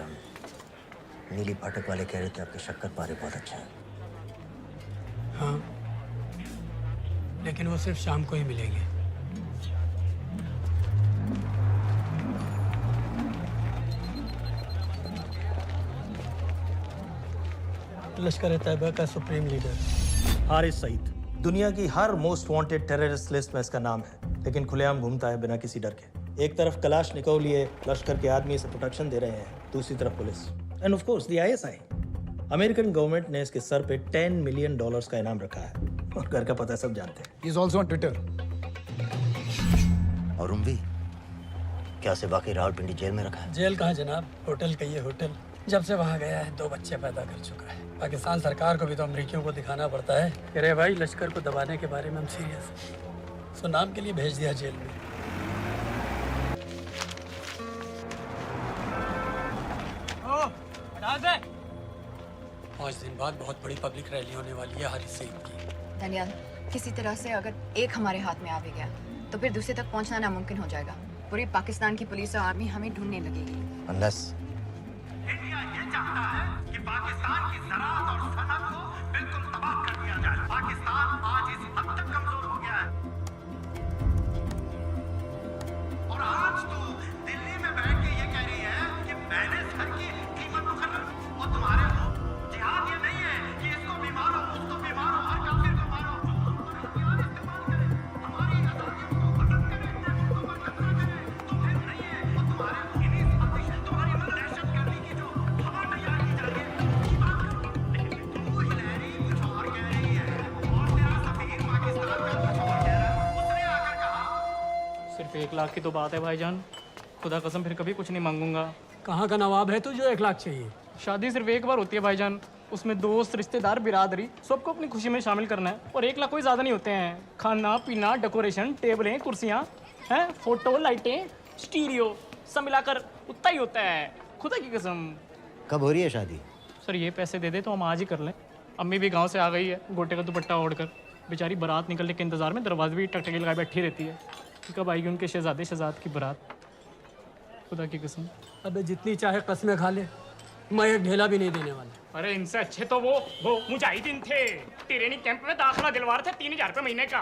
नीली फाटक वाले कह रहे थे आपके शक्कर पारे बहुत अच्छा है। हाँ, लेकिन वो सिर्फ शाम को ही मिलेंगे। लश्कर तैयबा का सुप्रीम लीडर हारिस सईद। दुनिया की हर मोस्ट वांटेड टेररिस्ट लिस्ट में इसका नाम है, लेकिन खुलेआम घूमता है बिना किसी डर के। एक तरफ कलाशनिकोव लिए लश्कर के आदमी इसे प्रोटेक्शन दे रहे हैं, दूसरी तरफ police end of course the ISI. American government ने इसके सर पे $10 मिलियन का इनाम रखा है, और घर का पता सब जानते हैं। He is also on Twitter. और उम्वी क्या से बाकी रावलपिंडी जेल में रखा है? जेल कहाँ जनाब, होटल का ये होटल। जब से वहाँ गया है 2 बच्चे पैदा कर चुका है। पाकिस्तान सरकार को भी तो अमरीकियों को दिखाना पड़ता है कि रे भाई, लश्कर को दबाने के बारे में हम सीरियस हैं। सो नाम के लिए भेज दिया जेल में। पाँच दिन बाद बहुत बड़ी पब्लिक रैली होने वाली है हारिस सईद की। दानियाल, किसी तरह से अगर एक हमारे हाथ में आ भी गया तो फिर दूसरे तक पहुंचना नामुमकिन हो जाएगा। पूरी पाकिस्तान की पुलिस और आर्मी हमें ढूंढने लगेगी। Unless इंडिया ये चाहता है कि पाकिस्तान की ज़राअत और सनअत को बिल्कुल तबाह कर दिया जाए। पाकिस्तान आज इस हद तक कमजोर हो गया है, और आज तो दिल्ली में बैठ के ये कह रही है कि मैंने सर की कीमत मुकर्रर, और तुम्हारे लोग जिहाद ये नहीं है कि इसको भी मारो, उसको भी मारो, हर काफिर को मारो। हथियार इस्तेमाल करें, हमारी आजादियों को खत्म करें, अपने मुल्कों पर कब्जा करें, तो फिर नहीं है। और तुम्हारे इन्हीं साजिशों, तुम्हारी दहशत गर्दी की जो हवा तैयार की जा रही है, उसकी बात करो। लेकिन तू हिलैरी कुछ और कह रही है, और तेरा सफीर पाकिस्तान का कुछ और कह रहा है। उसने आकर कहा सिर्फ 1 लाख की तो बात है भाईजान, खुदा कसम फिर कभी कुछ नहीं मांगूंगा। कहाँ का नवाब है तू जो 1 लाख चाहिए? शादी सिर्फ एक बार होती है भाईजान, उसमें दोस्त, रिश्तेदार, बिरादरी सबको अपनी खुशी में शामिल करना है। और 1 लाख कोई ज़्यादा नहीं होते हैं। खाना पीना, डेकोरेशन, टेबलें, कुर्सियाँ हैं, फोटो, लाइटें, स्टीरियो, सब मिलाकर उतना ही होता है, खुदा की कसम। कब हो रही है शादी? सर ये पैसे दे दे तो हम आज ही कर लें। अम्मी भी गांव से आ गई है, गोटे का दुपट्टा ओढ़कर। बेचारी बारात निकलने के इंतजार में दरवाजे भी टकटकी लगाए बैठी रहती है कि कब आएगी उनके शहजाद की बारात। खुदा की कसम। अबे जितनी चाहे कस्में खा ले, मैं एक ढेला भी नहीं देने वाला। अरे इनसे अच्छे तो वो मुजाहिदीन थे, ट्रेनिंग कैंप में दाखिला दिलवा रहे थे 3000 रुपये महीने का,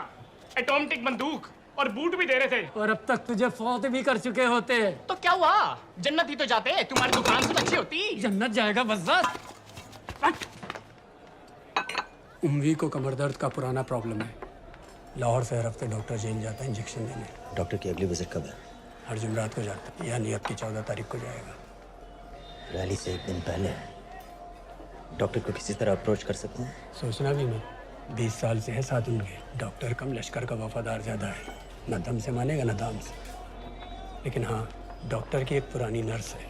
एटॉमिक बंदूक और बूट भी दे रहे थे। और अब तक तुझे फौत भी कर चुके होते। तो क्या हुआ, जन्नत ही तो जाते, तुम्हारी दुकान से अच्छी होती। जन्नत जाएगा बस। उम्वी को कमर दर्द का पुराना प्रॉब्लम है। लाहौर से हर हफ्ते डॉक्टर जेल जाता है इंजेक्शन देने। डॉक्टर की अगली विजिट कब है? हर जुमरात को जाता है, यानी अब की 14 तारीख को जाएगा। रैली से एक दिन पहले डॉक्टर को किसी तरह अप्रोच कर सकते हैं? सोचना भी नहीं, 20 साल से है साथ उनके। डॉक्टर कम लश्कर का वफादार ज़्यादा है, न दम से मानेगा न दाम से। लेकिन हाँ, डॉक्टर की एक पुरानी नर्स है,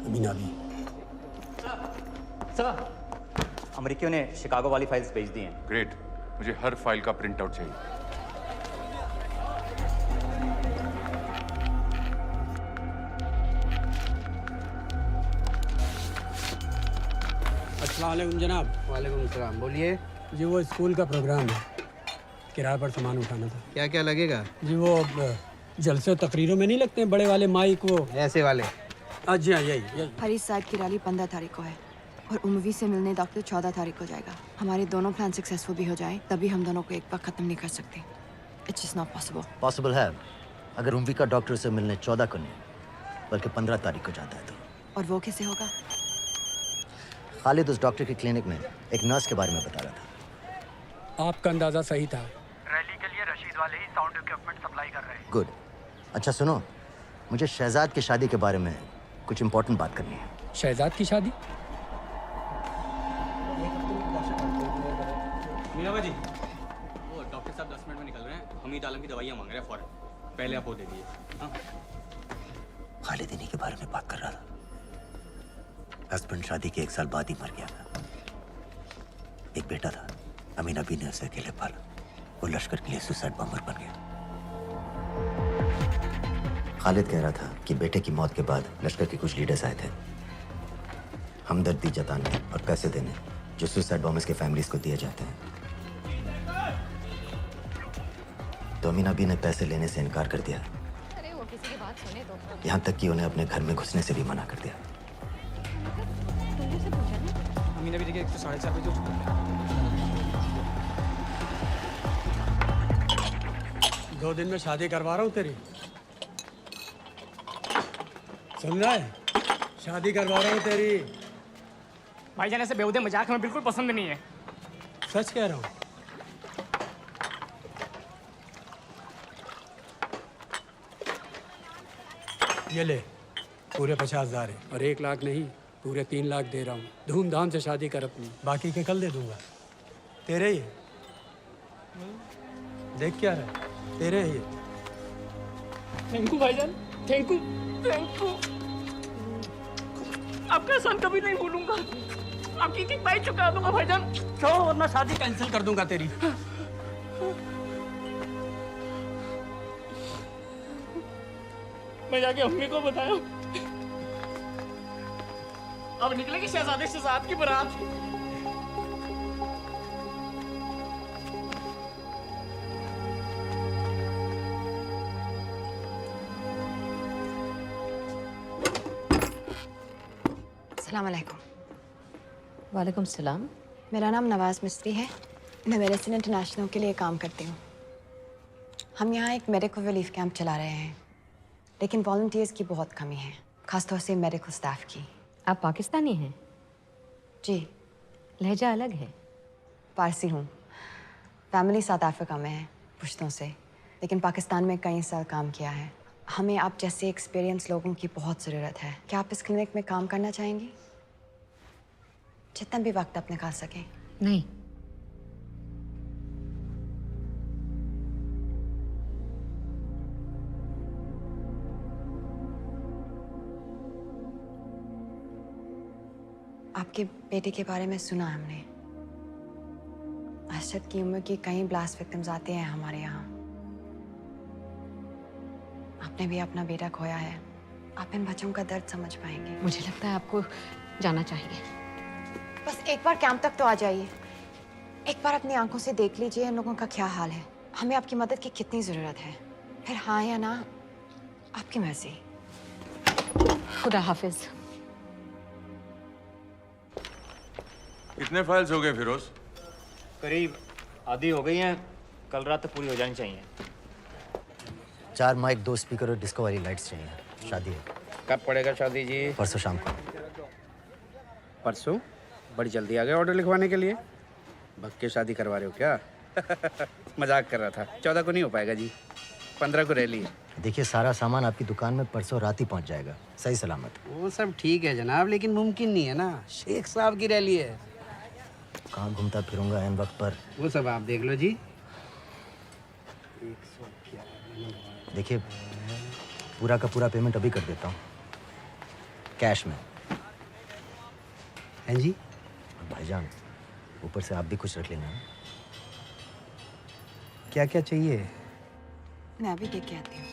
अमीना भी। सर, अमेरिकियों ने शिकागो वाली फाइल्स भेज दी हैं। ग्रेट, मुझे हर फाइल का प्रिंट आउट चाहिए। अस्सलाम वालेकुम जनाब। वालेकुम सलाम, बोलिए। जी वो स्कूल का प्रोग्राम है, किराए पर सामान उठाना था। क्या क्या लगेगा? जी वो जलसे तकरीरों में नहीं लगते हैं बड़े वाले माइक, वो ऐसे वाले? जी हाँ, यही। हरीश साहब की रैली 15 तारीख को है और उमवी से मिलने डॉक्टर 14 तारीख को जाएगा। हमारे दोनों प्लान सक्सेसफुल भी हो जाए तभी हम दोनों को एक बार खत्म नहीं कर सकते। It's just not possible. Possible है अगर उम्वी का डॉक्टर से मिलने 14 को नहीं बल्कि 15 तारीख को जाता है तो। और वो कैसे होगा? खालिद उस डॉक्टर के क्लिनिक में एक नर्स के बारे में बता रहा था। आपका अंदाजा सही था। रैली के लिए रशीद वाले ही साउंड इक्विपमेंट सप्लाई कर रहे हैं। गुड। अच्छा सुनो, मुझे शहजाद की शादी के बारे में कुछ इम्पोर्टेंट बात करनी है। शहजाद की शादी? मीनाबा जी, वो डॉक्टर साहब 10 मिनट में निकल रहे हैं। हमीद आलम की दवाइयाँ मांग रहे हैं फौरन। पहले आप वो दे दीजिए। हाँ, खालिद इन्हीं के बारे में बात कर रहा था। हस्बैंड शादी के 1 साल बाद ही मर गया था। एक बेटा था, अमीना भी ने उसे अकेले पाला। वो लश्कर के लिए सुसाइड बॉम्बर बन गया। खालिद कह रहा था कि बेटे की मौत के बाद लश्कर के कुछ लीडर्स आए थे हमदर्दी जताने और पैसे देने, जो सुसाइड बॉम्बर्स के फैमिलीज को दिए जाते हैं। तो अमीना भी ने पैसे लेने से इनकार कर दिया। अरे वो किसी की बात सुने तो। यहाँ तक कि उन्हें अपने घर में घुसने से भी मना कर दिया। अमीना भी देखिए 4:30 बजे उठ। 2 दिन में शादी करवा रहा हूँ तेरी, सुन रहा है? शादी करवा रहा हूँ तेरी। भाईजान ऐसे बेहुदे मजाक हमें बिल्कुल पसंद नहीं है। सच कह रहा हूँ। ये ले, पूरे 50,000 है और 1 लाख नहीं, पूरे 3 लाख दे रहा हूँ। धूमधाम से शादी कर अपनी, बाकी के कल दे दूंगा। तेरे ही है। देख क्या रहा है, तेरे ही है। थैंक यू भाईजान, थैंक यू, थैंक यू। आपका एहसान कभी नहीं भूलूंगा। आपकी एक बाइक चुका दूंगा भाईजान। क्यों? वरना शादी कैंसिल कर दूंगा तेरी। मैं जाके अम्मी को बताया। अब निकलेगी शहजादे शहजाद की बारात। अस्सलाम वालेकुम। वालेकुम सलाम। मेरा नाम नवाज़ मिस्त्री है। मैं मेडिसिन इंटरनेशनल के लिए काम करती हूँ। हम यहाँ एक मेडिकल रिलीफ कैंप चला रहे हैं, लेकिन वॉलंटियर्स की बहुत कमी है, खासतौर से मेडिकल स्टाफ की। आप पाकिस्तानी हैं? जी। लहजा अलग है। पारसी हूँ। फैमिली साउथ अफ्रीका में है, पुश्तों से, लेकिन पाकिस्तान में कई साल काम किया है। हमें आप जैसे एक्सपीरियंस लोगों की बहुत ज़रूरत है। क्या आप इस क्लिनिक में काम करना चाहेंगी? जितना भी वक्त आप निकाल सकें। नहीं। आपके बेटे के बारे में सुना हमने। अरशद की उम्र की कई ब्लास्ट विक्टिम्स आते हैं हमारे यहाँ। आप आपने भी अपना बेटा खोया है, आप इन बच्चों का दर्द समझ पाएंगे। मुझे लगता है आपको जाना चाहिए। बस एक बार कैंप तक तो आ जाइए, एक बार अपनी आंखों से देख लीजिए इन लोगों का क्या हाल है, हमें आपकी मदद की कितनी जरूरत है। फिर हाँ या ना आपकी मर्जी। खुदा हाफिज। कितने फाइल्स हो गए फिरोज? करीब आधी हो गई हैं, कल रात तक पूरी हो जानी चाहिए। 4 माइक, 2 स्पीकर और डिस्को वाली लाइट्स चाहिए। शादी है। कब पड़ेगा शादी जी? परसों शाम को। परसों? बड़ी जल्दी आ गए ऑर्डर लिखवाने के लिए। भग के शादी करवा रहे हो क्या? मजाक कर रहा था। 14 को नहीं हो पाएगा जी, 15 को रैली है। देखिए, सारा सामान आपकी दुकान में परसों रात ही पहुंच जाएगा, सही सलामत। वो सब ठीक है जनाब, लेकिन मुमकिन नहीं है ना, शेख साहब की रैली है। कहाँ घूमता फिरूंगा ऐन वक्त पर? वो सब आप देख लो जी। देखिए, पूरा का पूरा पेमेंट अभी कर देता हूँ, कैश में। हैं जी? भाईजान, ऊपर से आप भी कुछ रख लेना। क्या क्या चाहिए? मैं अभी देख के आती हूँ।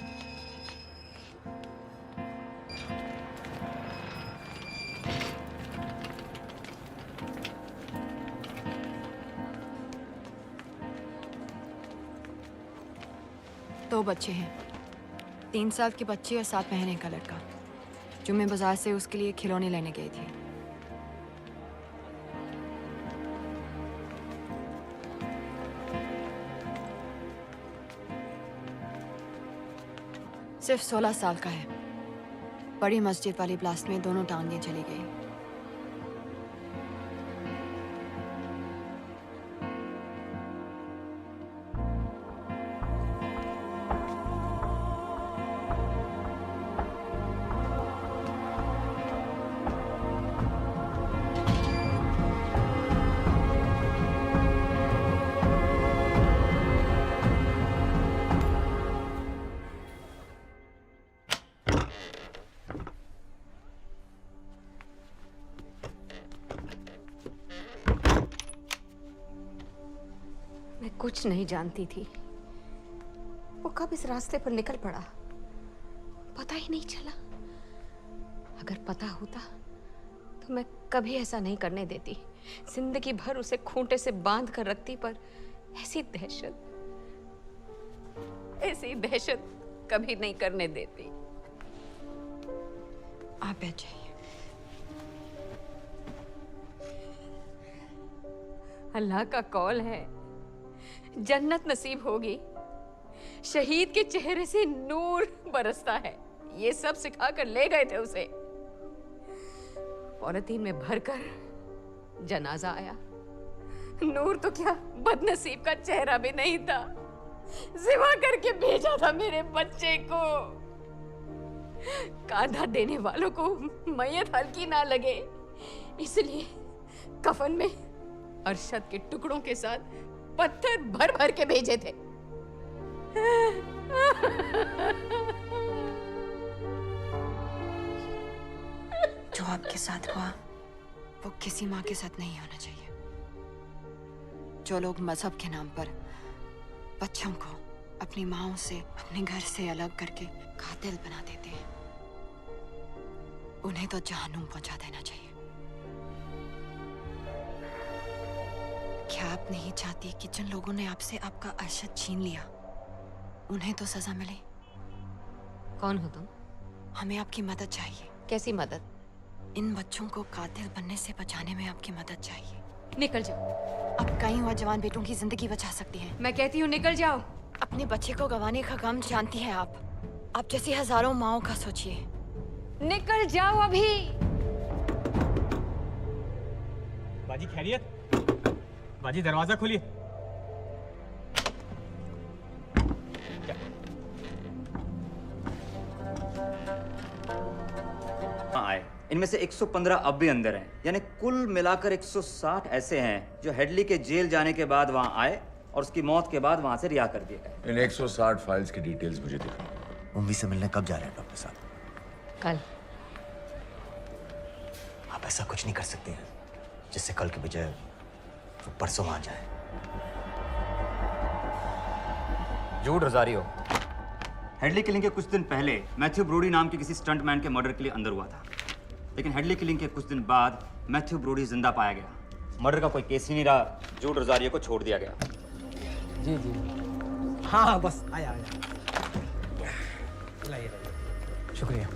दो बच्चे हैं, 3 साल के बच्चे और 7 महीने का लड़का, जो मैं बाजार से उसके लिए खिलौने लेने गई थी। सिर्फ 16 साल का है। बड़ी मस्जिद वाली ब्लास्ट में दोनों टांगें चली गई। मैं कुछ नहीं जानती थी, वो कब इस रास्ते पर निकल पड़ा पता ही नहीं चला। अगर पता होता तो मैं कभी ऐसा नहीं करने देती, जिंदगी भर उसे खूंटे से बांध कर रखती, पर ऐसी दहशत कभी नहीं करने देती। आप बैठ जाइए। अल्लाह का कौल है, जन्नत नसीब होगी। शहीद के चेहरे से नूर बरसता है, ये सब सिखा कर ले गए थे उसे। पॉलिथीन में भरकर जनाजा आया। नूर तो क्या, बदनसीब का चेहरा भी नहीं था। जिवा करके भेजा था मेरे बच्चे को। कांधा देने वालों को मैयत हल्की ना लगे, इसलिए कफन में अरशद के टुकड़ों के साथ पत्थर भर भर के भेजे थे। जो आपके साथ हुआ वो किसी माँ के साथ नहीं होना चाहिए। जो लोग मजहब के नाम पर बच्चों को अपनी माँओं से, अपने घर से अलग करके कातिल बना देते हैं, उन्हें तो जहन्नुम पहुंचा देना चाहिए। क्या आप नहीं चाहती कि जिन लोगों ने आपसे आपका अरशद छीन लिया, उन्हें तो सजा मिले? कौन हो तुम? हमें आपकी मदद चाहिए। कैसी मदद? इन बच्चों को कातिल बनने से बचाने में आपकी मदद चाहिए। निकल जाओ। आप कई और जवान बेटों की जिंदगी बचा सकती हैं। मैं कहती हूँ निकल जाओ। अपने बच्चे को गंवाने का गम जानती हैं आप। आप जैसी हजारों माओं का सोचिए। निकल जाओ अभी। बाजी खैरियत? बाजी दरवाजा खोलिए। आए, इनमें से 115 अब भी अंदर हैं, यानी कुल मिलाकर 160 ऐसे हैं जो हेडली के जेल जाने के बाद वहां आए और उसकी मौत के बाद वहां से रिहा कर दिए गए। इन 160 फाइल्स की डिटेल्स मुझे दिखाओ। उम्मी से मिलने कब जा रहे हैं डॉक्टर साहब? कल। आप ऐसा कुछ नहीं कर सकते हैं जिससे कल के बजाय वो परसों वहां जाए। झूठ रोजारियो, हेडली किलिंग के कुछ दिन पहले मैथ्यू ब्रोडी नाम के किसी स्टंटमैन के मर्डर के लिए अंदर हुआ था, लेकिन हेडली किलिंग के कुछ दिन बाद मैथ्यू ब्रोडी जिंदा पाया गया। मर्डर का कोई केस ही नहीं रहा, जूड रोजारियो को छोड़ दिया गया। जी जी हाँ हाँ बस आया आया लाइए शुक्रिया।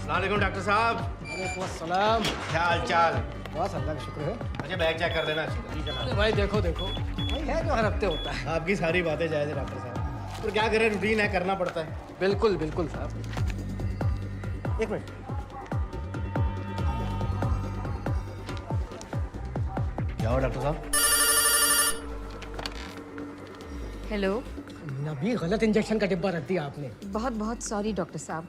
वालेकुम डॉक्टर साहब। सलाम। क्या हाल चाल? बस अल्लाह का शुक्र है। मुझे बैग चेक कर देना। अरे भाई देखो देखो भाई है जो हर हफ्ते होता है। आपकी सारी बातें जायज है डॉक्टर साहब, और क्या करें, रूटीन है, करना पड़ता है। बिल्कुल बिल्कुल साहब। एक मिनट। क्या हो डॉक्टर साहब? हेलो। नबी गलत इंजेक्शन का डिब्बा रख दिया आपने। बहुत बहुत सॉरी डॉक्टर साहब,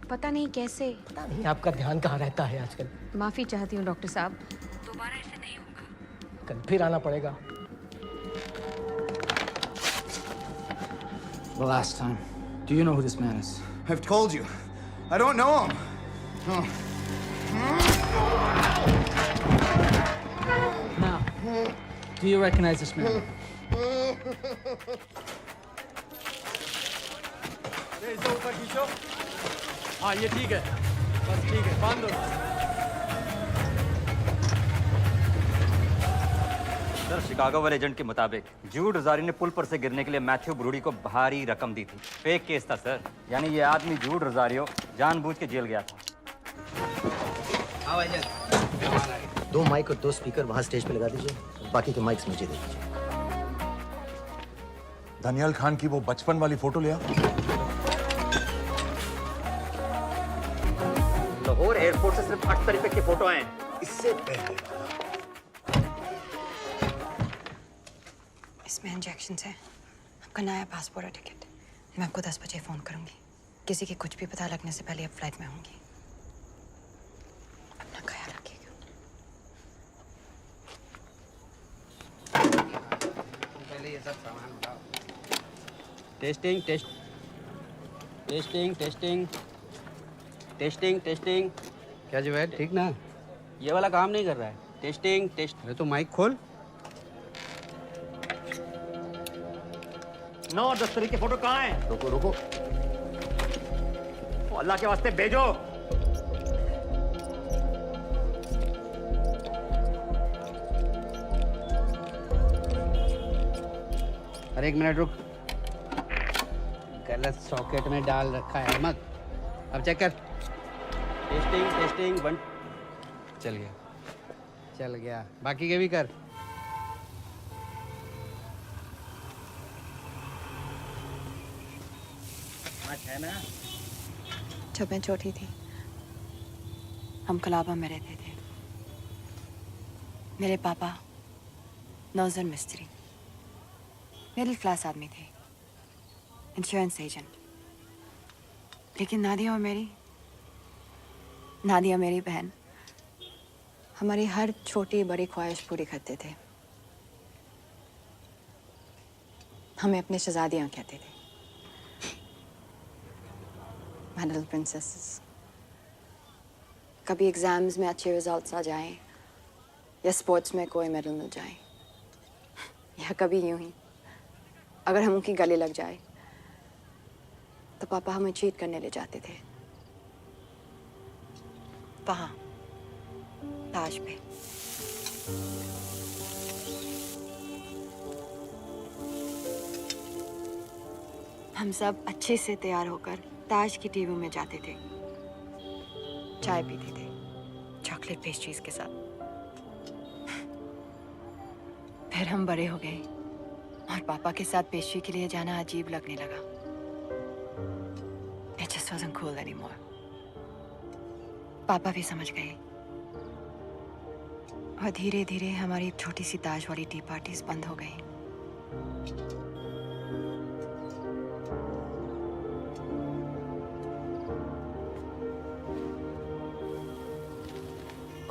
पता नहीं कैसे। पता नहीं आपका ध्यान कहाँ रहता है आजकल। माफ़ी चाहती हूँ डॉक्टर साहब, दोबारा ऐसे नहीं होगा। कल फिर आना पड़ेगा। The last time. Do you know who this man is? I've told you. I don't know him. Now, do you recognize this man? इसे ऊपर खींचो। हाँ ये ठीक है, बस ठीक है, बांध दो। सर, शिकागो वाले एजेंट के मुताबिक जूड रोजारियो ने पुल पर से गिरने के लिए मैथ्यू ब्रूडी को भारी रकम दी थी। फेक केस था सर, यानी ये आदमी जूड रोजारियो जानबूझ के जेल गया था। दो माइक और दो स्पीकर वहां स्टेज पे लगा दीजिए, बाकी के माइक्स मुझे दे दीजिए। दानियल खान की वो बचपन वाली फोटो ले आओ। लाहौर एयरपोर्ट से सिर्फ 8 तारीख की फोटो आए। इससे पहले इसमें इंजेक्शन है, आपका नया पासपोर्ट और टिकट। मैं आपको 10 बजे फ़ोन करूंगी। किसी के कुछ भी पता लगने से पहले आप फ्लाइट में होंगी। अपना ख्याल रखिएगा। पहले ये सब सामान उठाओ। Testing test testing testing testing testing. क्या जो है ठीक ना? ये वाला काम नहीं कर रहा है। Testing test. अरे तो माइक खोल। 9 और 10 तारीख की फोटो कहाँ है? रुको रुको। अल्लाह के वास्ते भेजो। अरे एक मिनट रुक, गलत सॉकेट में डाल रखा है मत। अब चेक कर। Testing testing 1। चल गया चल गया, बाकी के भी कर। है ना? जब मैं छोटी थी हम कलाबा में रहते थे। मेरे पापा नौजर मिस्त्री, मिडिल क्लास आदमी थे, इंश्योरेंस एजेंट। लेकिन नादिया मेरी बहन हमारी हर छोटी बड़ी ख्वाहिश पूरी करते थे। हमें अपने शहजादियाँ कहते थे, My little princesses। कभी एग्जाम्स में अच्छे रिजल्ट्स आ जाएं या स्पोर्ट्स में कोई मेडल मिल जाए, या कभी यूं ही अगर हम उनकी गले लग जाए तो पापा हमें चीट करने ले जाते थे वहाँ ताज पे। हम सब अच्छे से तैयार होकर ताज की टीवी में जाते थे, चाय पीते थे चॉकलेट पेस्ट्रीज के साथ। फिर हम बड़े हो गए और पापा के साथ पेशवी के लिए जाना अजीब लगने लगा। It just wasn't cool anymore. पापा भी समझ गए और धीरे धीरे हमारी छोटी सी ताज वाली टी पार्टीज बंद हो गई।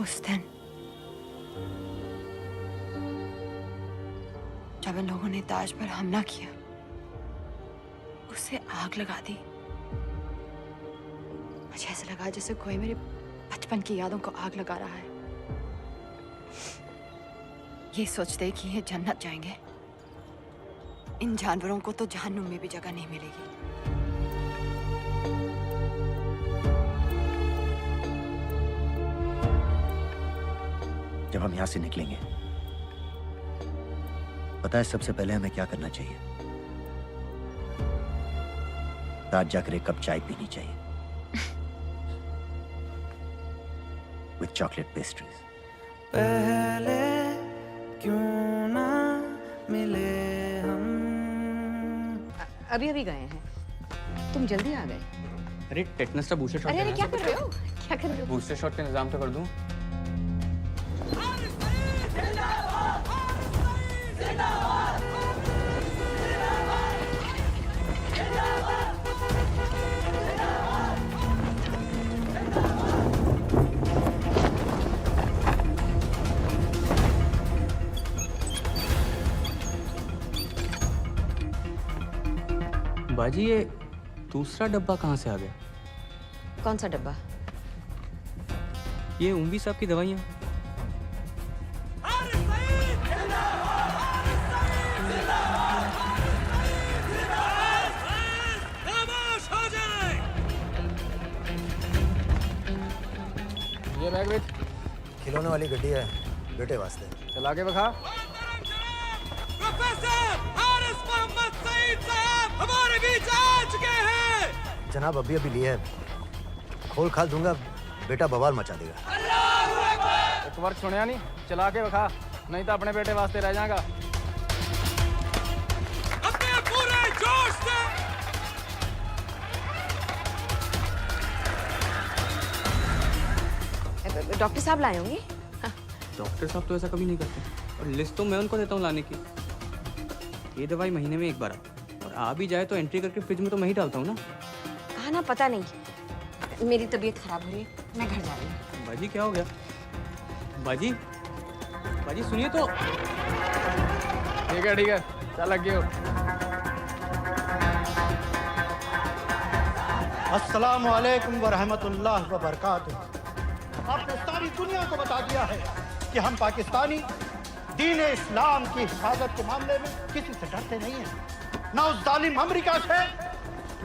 उस दिन जब इन लोगों ने ताज पर हमला किया, उसे आग लगा दी। मुझे ऐसा लगा जैसे कोई मेरे बचपन की यादों को आग लगा रहा है। ये सोचते कि ये जन्नत जाएंगे, इन जानवरों को तो जहन्नुम में भी जगह नहीं मिलेगी। जब हम यहाँ से निकलेंगे, पता है सबसे पहले हमें क्या करना चाहिए? रात जाकर एक कप चाय पीनी चाहिए विथ चॉकलेट पेस्ट्रीज। पहले क्यों ना मिले हम। अभी अभी गए हैं, तुम जल्दी आ गए। अरे टेटनस का बूस्टर शॉट। अरे क्या कर रहे हो? क्या कर रहे हो? बूस्टर शॉट का इंतजाम तो कर दूं। बाजी ये दूसरा डब्बा कहाँ से आ गया? कौन सा डब्बा? ये उम्वी साहब की दवाइयाँ। ये बैग विथ खिलौने वाली गड्डी है बेटे वास्ते। चला के बखा। हमारे बीच आ चुके हैं। जनाब अभी अभी लिया है, खोल खाल दूंगा बेटा बवाल मचा देगा। एक बार सुनिया नहीं, चला के बखा, नहीं तो अपने बेटे वास्ते रह जाएगा। अपने पूरे जोश से। डॉक्टर साहब लाए होंगे। डॉक्टर साहब तो ऐसा कभी नहीं करते, और लिस्ट तो मैं उनको देता हूँ लाने की। ये दवाई महीने में एक बार आती, और आ भी जाए तो एंट्री करके फ्रिज में तो मैं ही डालता हूँ ना। कहा ना पता नहीं, मेरी तबीयत खराब हो रही है, मैं घर जा रही हूँ। बाजी क्या हो गया? बाजी बाजी सुनिए तो। ठीक है चल लग गयो। अस्सलामु अलैकुम व रहमतुल्लाह व बरकातुहू। आपने सारी दुनिया को बता दिया है कि हम पाकिस्तानी दीन इस्लाम की हिफाजत के मामले में किसी से डरते नहीं हैं, ना उस जालिम अमेरिका से,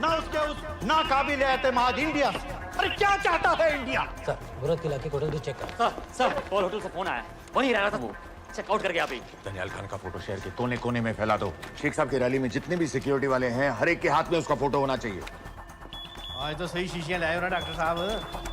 ना उसके उस नाकाबिल एतमाद इंडिया से। अरे क्या चाहता है इंडिया? सर मुराद के इलाके को होटल चेक कर। सर पॉल होटल से फोन आया, वहीं रह रहा था वो, चेकआउट करके आप ही। दनियाल खान का फोटो शहर के कोने कोने में फैला दो। शेख साहब की रैली में जितने भी सिक्योरिटी वाले हैं, हर एक के हाथ में उसका फोटो होना चाहिए। आज तो सही शीशियां लाए हो ना डॉक्टर साहब।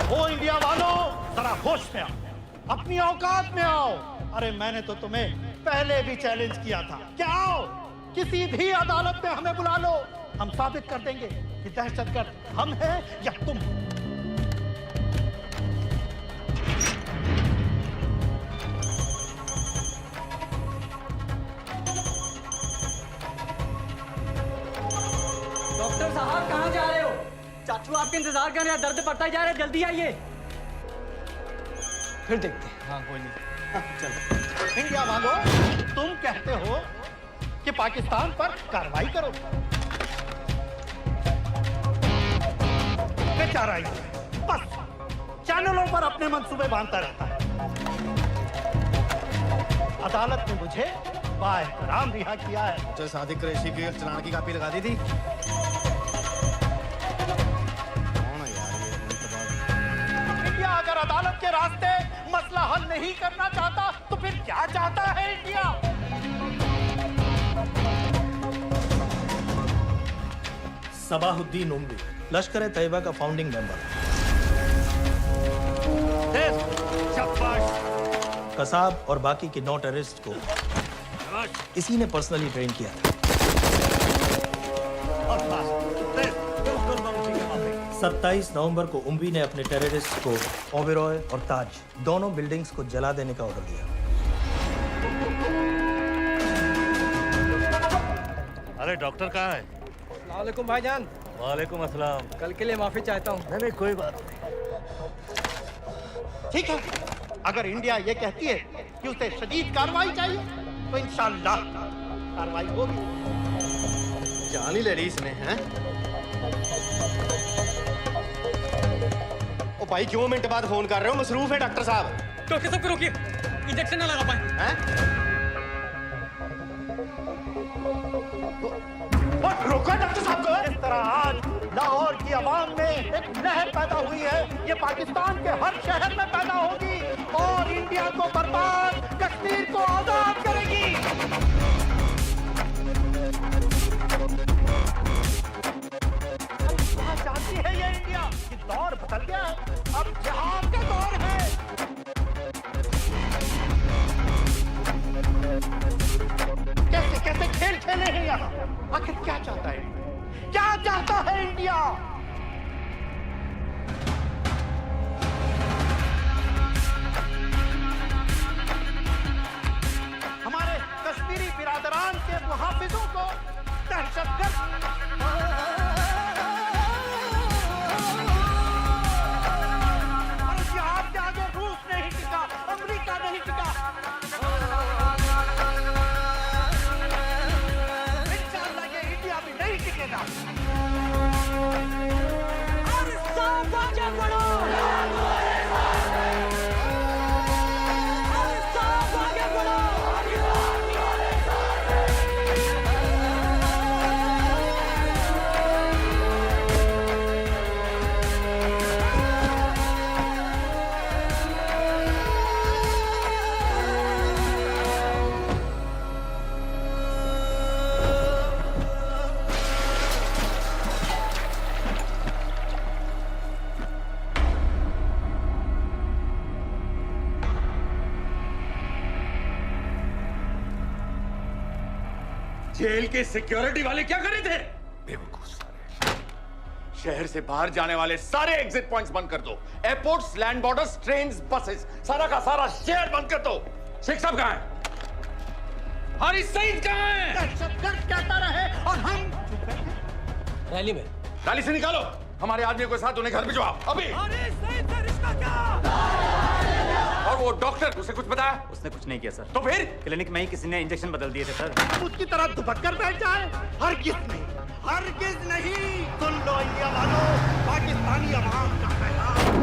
ओ इंडिया वालों, जरा होश में आओ, अपनी औकात में आओ। अरे मैंने तो तुम्हें पहले भी चैलेंज किया था। क्या आओ, किसी भी अदालत में हमें बुला लो, हम साबित कर देंगे कि दहशतगर्द हम हैं या तुम। डॉक्टर साहब कहाँ जा रहे हो? चाचू आपके इंतजार कर रहे हैं, दर्द पड़ता जा रहा है, जल्दी आइए। फिर देखते हैं। हाँ कोई नहीं, चलो। इंडिया वालों, तुम कहते हो कि पाकिस्तान पर कार्रवाई करो, बेचारा ही बस चैनलों पर अपने मंसूबे बांधता रहता है। अदालत ने मुझे बाएहतराम रिहा किया है। तो सादिक कुरैशी की चलान की कापी लगा दी थी। इंडिया अगर अदालत के रास्ते मसला हल नहीं करना चाहता तो फिर क्या चाहता है इंडिया? सबाहुद्दीन उमरी, लश्कर तैयबा का फाउंडिंग मेंबर। कसाब और बाकी के 9 टेररिस्ट को इसी ने पर्सनली ट्रेन किया था। 27 नवंबर को उमरी ने अपने टेररिस्ट को ओबेरॉय और ताज दोनों बिल्डिंग्स को जला देने का ऑर्डर दिया। अरे डॉक्टर कहाँ है? वालेकुम भाईजान। वालेकुम अस्सलाम। कल के लिए माफी चाहता हूँ। नहीं कोई बात नहीं। ठीक है, अगर इंडिया ये कहती है कि उसे शदीद कार्रवाई चाहिए तो इंशाअल्लाह कार्रवाई होगी। जान ही ले ली इसने, हैं? ओ भाई क्यों मिनट बाद फोन कर रहे हो? मसरूफ है डॉक्टर साहब। डॉक्टर साहब को रोकिए, इंजेक्शन ना लगा पाए। हैं? रोको डॉक्टर साहब को। इस तरह आज लाहौर की आवाम में एक लहर पैदा हुई है, ये पाकिस्तान के हर शहर में पैदा होगी और इंडिया को बर्बाद, कश्मीर को आजाद करेगी। जानती है ये इंडिया कि दौर बदल गया है, अब जिहाद का दौर है। कैसे कैसे खेल खेले हैं यहाँ? आखिर क्या चाहता है? क्या चाहता है इंडिया? हमारे कश्मीरी बिरादरान के मुहाफिजों को दहशतगर्द और इस जिहाद के आगे रूस नहीं टिका, अमेरिका नहीं टिका। इंशाअल्लाह ये इंडिया भी नहीं टिकेगा। और सब आगे बढ़ो। और सब आगे बढ़ो। जेल के सिक्योरिटी वाले क्या कर रहे थे? बेवकूफ साले। शहर से बाहर जाने वाले सारे एग्जिट पॉइंट्स बंद कर दो। Airports, land borders, trains, buses, सारा का सारा शहर बंद कर दो। शेख साहब कहाँ हैं? हारिस सईद कहाँ हैं? दहशतगर्द कहता रहे और हम रैली में। रैली से निकालो हमारे आदमी को साथ, उन्हें घर भिजवाओ अभी। और वो डॉक्टर, उसे कुछ बताया? उसने कुछ नहीं किया सर। तो फिर? क्लिनिक में ही किसी ने इंजेक्शन बदल दिए थे सर। उसकी तरह दुबक कर बैठ जाए? हरगिज़ नहीं, हरगिज़ नहीं। सुन लो इंडिया वालों, पाकिस्तानी अवाम का पैगाम।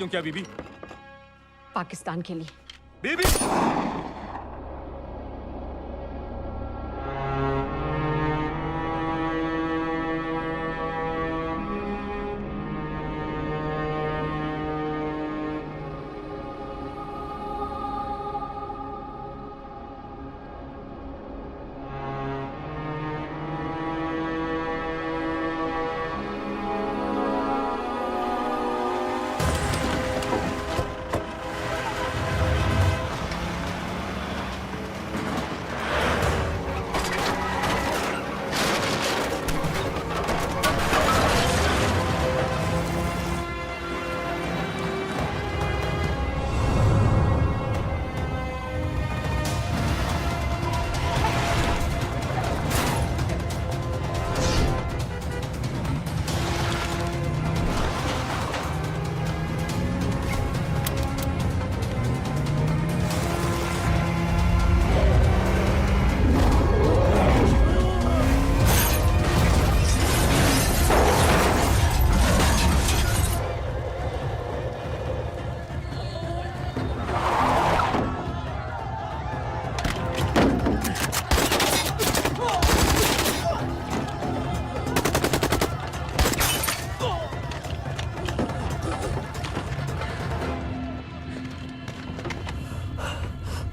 क्यों किया बीबी? पाकिस्तान के लिए। बीबी!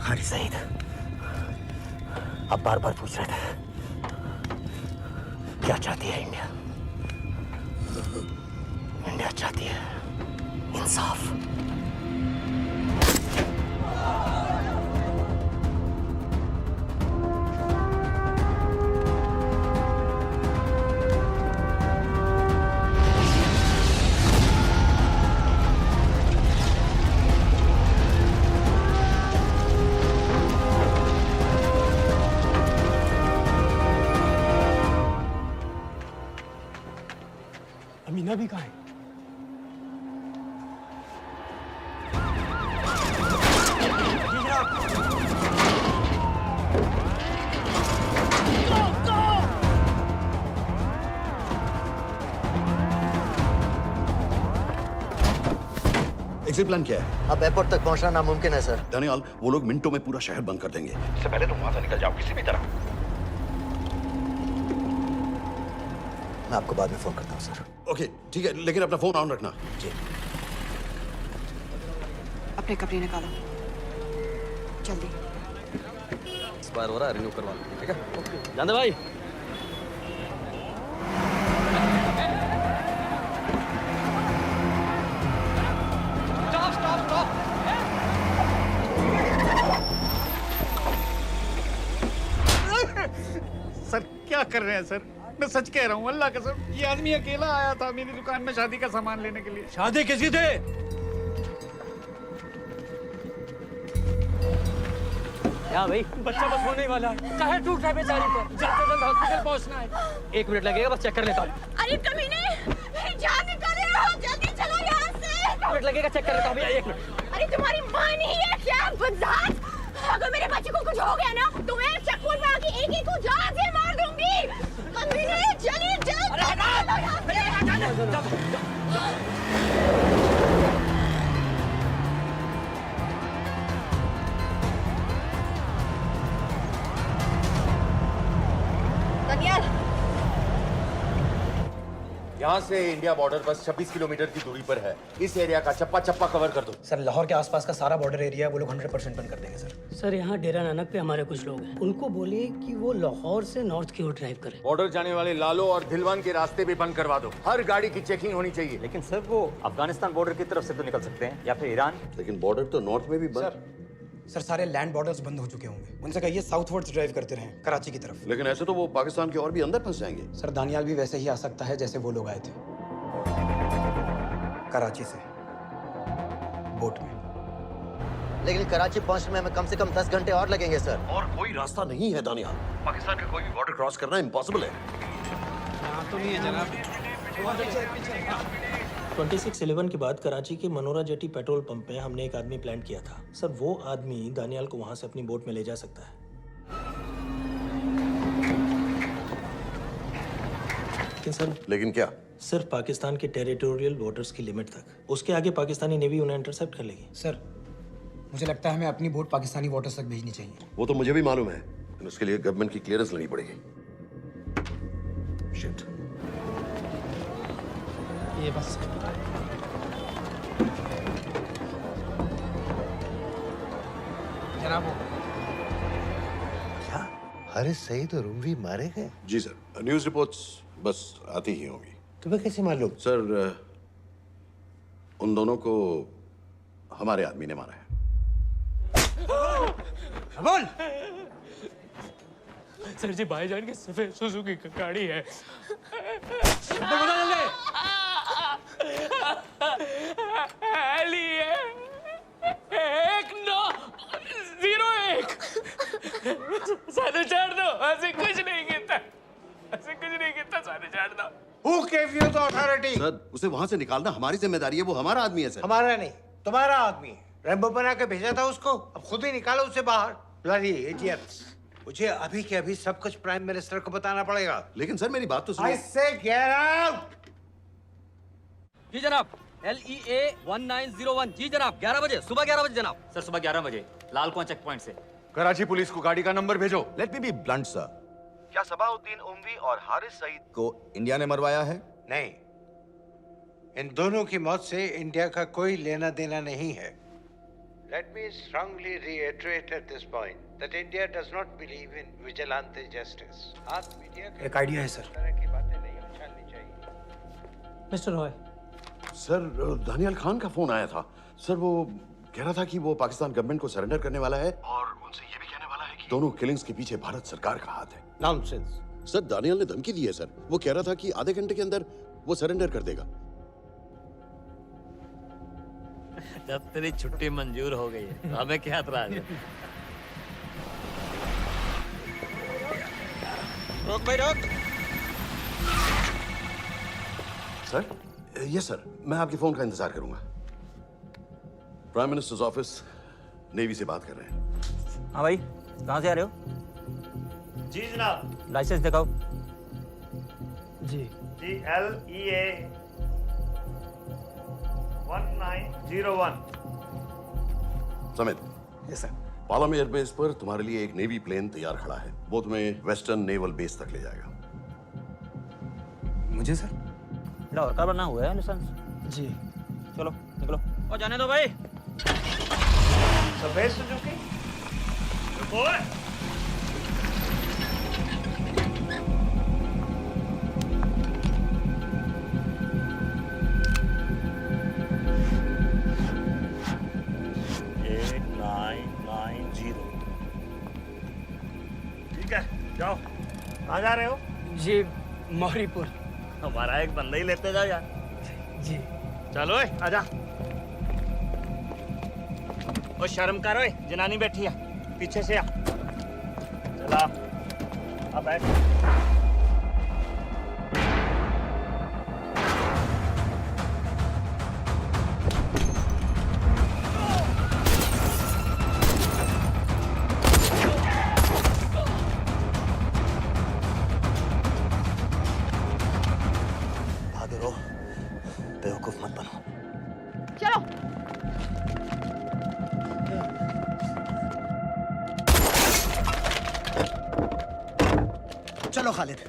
हारी सईद, अब बार बार पूछ रहे थे क्या चाहती है इंडिया? इंडिया चाहती है इंसाफ। अमीना भी कहाँ है? एग्जिट प्लान क्या है? अब एयरपोर्ट तक पहुंचना नामुमकिन है सर। दानियाल, वो लोग मिनटों में पूरा शहर बंद कर देंगे। इससे पहले तुम वहां से निकल जाओ किसी भी तरह। मैं आपको बाद में फोन करता हूँ सर। ओके ठीक है, लेकिन अपना फोन ऑन रखना। जी। अपने कपड़े निकालो जल्दी। एक्सपायर हो रहा है, रिन्यू करवा लो। ठीक है जानते भाई। सर क्या कर रहे हैं सर? मैं सच कह रहा हूँ, अल्लाह कसम, ये आदमी अकेला आया था मेरी दुकान में शादी का सामान लेने के लिए। शादी किसी थे? क्या भाई? बच्चा बस होने वाला है, चाहे टूट रहा है बेचारी पर, जल्द से जल्द हॉस्पिटल पहुंचना है। 1 मिनट लगेगा, बस चेक कर लेता हूँ। अरे कमीने, मेरी जान निकाल रहे हो, जल्दी चलो यहाँ से। 1 मिनट लगेगा, चेक कर लेता हूँ भैया, 1 मिनट। अरे तुम्हारी माँ नहीं है क्या बदजात? अगर मेरे बच्चे को कुछ हो गया ना तो मैं चक्कू में आके एक को जान से मार दूंगी। कमीने चलिए दानियाल। यहाँ से इंडिया बॉर्डर बस 26 किलोमीटर की दूरी पर है। इस एरिया का चप्पा चप्पा कवर कर दो। सर लाहौर के आसपास का सारा बॉर्डर एरिया वो लोग 100% बंद कर देंगे सर। सर यहाँ डेरा नानक पे हमारे कुछ लोग हैं, उनको बोलिए कि वो लाहौर से नॉर्थ की ओर ड्राइव करें। बॉर्डर जाने वाले लालो और धिलवान के रास्ते भी बंद करवा दो। हर गाड़ी की चेकिंग होनी चाहिए। लेकिन सर वो अफगानिस्तान बॉर्डर की तरफ से तो निकल सकते हैं या फिर ईरान। लेकिन बॉर्डर तो नॉर्थ में भी बंद। सर सारे लैंड बॉर्डर्स बंद हो चुके होंगे, उनसे कहिए साउथवर्ड्स ड्राइव करते रहें कराची की तरफ। लेकिन ऐसे तो वो पाकिस्तान के और भी अंदर फंस जाएंगे। सर दानियाल भी वैसे ही आ सकता है जैसे वो लोग आए थे, कराची से बोट में। लेकिन कराची पहुंचने में हमें कम से कम 10 घंटे और लगेंगे सर। और कोई रास्ता नहीं है दानियाल, पाकिस्तान का कोई भी बॉर्डर क्रॉस करना इम्पॉसिबल है। यहाँ तो नहीं है जनाब। 26/11 के बाद कराची के मनोरा जेटी पेट्रोल पंप में हमने एक आदमी प्लान किया था सर। वो आदमी दानियाल को वहां से अपनी बोट में ले जा सकता है। लेकिन क्या? सिर्फ पाकिस्तान के टेरिटोरियल वाटर्स की लिमिट तक। उसके आगे पाकिस्तानी नेवी उन्हें इंटरसेप्ट कर लेगी। सर, मुझे लगता है हमें अपनी बोट पाकिस्तानी वाटर्स तक भेजनी चाहिए। वो तो मुझे भी मालूम है, लेकिन उसके लिए गवर्नमेंट की क्लियरेंस लेनी पड़ेगी। शिट। ये बस जनाब। क्या हारिस सईद और उमवी मारे गए? जी सर, न्यूज़ रिपोर्ट्स बस आती ही होंगी। तुम्हें कैसे मालूम? सर, उन दोनों को हमारे आदमी ने मारा है। बोल। सर जी, भाईजान की सफेद सुजुकी की गाड़ी है। सारे छोड़ दो, ऐसे कुछ नहीं गिरता, ऐसे कुछ नहीं गिरता, सारे छोड़ दो। Who gave you the authority? Sir, उसे वहां से निकालना हमारी जिम्मेदारी है, वो हमारा आदमी है सर। हमारा नहीं, तुम्हारा आदमी है। रैम्बो बना के भेजा था उसको, अब खुद ही निकालो उसे बाहर। Bloody idiots! मुझे अभी के अभी सब कुछ प्राइम मिनिस्टर को बताना पड़ेगा। लेकिन सर, मेरी बात तो सुनिए। I say get out! जी जनाब, LEA 1901। जी जनाब, 11 बजे, सुबह 11 बजे जनाब। सर सुबह 11 बजे लालकुआं चेक पॉइंट से। कराची पुलिस को गाड़ी का नंबर भेजो। Let me be blunt sir, क्या सबाउद्दीन उमवी और हारिस सईद को इंडिया ने मरवाया है? नहीं, इन दोनों की मौत से इंडिया का कोई लेना देना नहीं है। Let me strongly reiterate at this point that India does not believe in vigilante justice. आप मीडिया के एक आइडिया है सर। तरह की बातें नहीं उछालनी चाहिए। मिस्टर रॉय। सर, दानियल खान का फोन आया था। सर, वो कह रहा था कि वो पाकिस्तान गवर्नमेंट को सरेंडर करने वाला है और उनसे ये भी कहने वाला है कि दोनों किलिंग्स के पीछे भारत सरकार का हाथ है। Nonsense. सर, दानियल ने धमकी दी है सर। वो कह रहा था कि आधे घंटे के अंदर वो सरेंडर कर देगा। जब तेरी छुट्टी मंजूर हो गई है, हमें क्या एतराज है? रोक भाई रोक। सर, यस सर, मैं आपके फोन का इंतजार करूंगा। प्राइम मिनिस्टर्स ऑफिस नेवी से बात कर रहे हैं। हाँ भाई, कहाँ से आ रहे हो? जी जनाब। लाइसेंस दिखाओ। जी। जी LEA 1901। Samit. Yes sir. Palam airbase पर तुम्हारे लिए एक नेवी प्लेन तैयार खड़ा है। वो तुम्हें वेस्टर्न नेवल बेस तक ले जाएगा। मुझे सर? लाहौर का बना हुआ है लाइसेंस। जी। चलो निकलो। और जाने दो भाई। सफेद सुजुकी। ओए। ठीक है, जाओ। कहाँ जा रहे हो? जी, मौरीपुर। हमारा एक बंदा ही लेते जाओ यार। जी। चलो आजा। ओ शर्म कर ओए, जनानी बैठी है, पीछे से आ। चला, अब बैठ। भागे रहो, बेवकूफ मत बनो। चलो। चलो खालिद।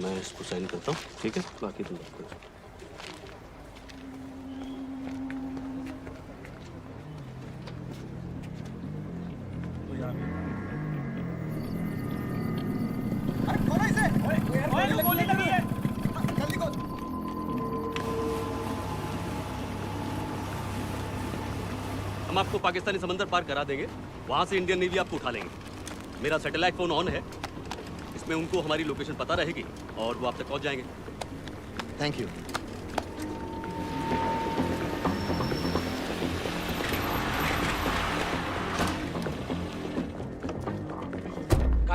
मैं इसको साइन करता हूँ, ठीक है? बाकी तुम बात करो। हम आपको पाकिस्तानी समंदर पार करा देंगे, वहां से इंडियन नेवी आपको उठा लेंगे। मेरा सैटेलाइट फोन ऑन है, इसमें उनको हमारी लोकेशन पता रहेगी और वो आप तक पहुंच जाएंगे। Thank you.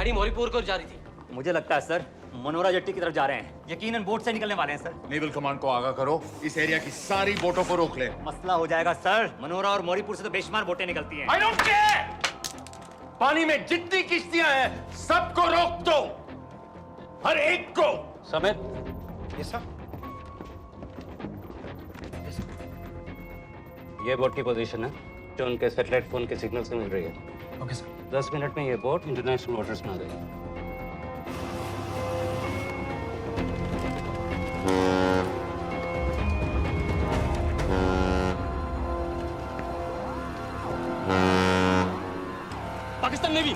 गाड़ी मौरीपुर को जा रही थी। मुझे लगता है सर मनोरा जेट्टी की तरफ जा रहे हैं। यकीनन बोट से निकलने वाले हैं सर। नेवल कमांड को आगाह करो, इस एरिया की सारी बोटों को रोक ले। मसला हो जाएगा सर। मनोरा और मौरीपुर से तो बेशुमार बोटें निकलती हैं। I don't care. पानी में जितनी किश्तियां हैं सबको रोक दो, हर एक को। समेत यस सर। ये बोट की पोजीशन है जो उनके सैटेलाइट फोन के सिग्नल से मिल रही है। Okay sir. 10 मिनट में ये बोट इंटरनेशनल वाटर्स में आ गई। पाकिस्तान नेवी।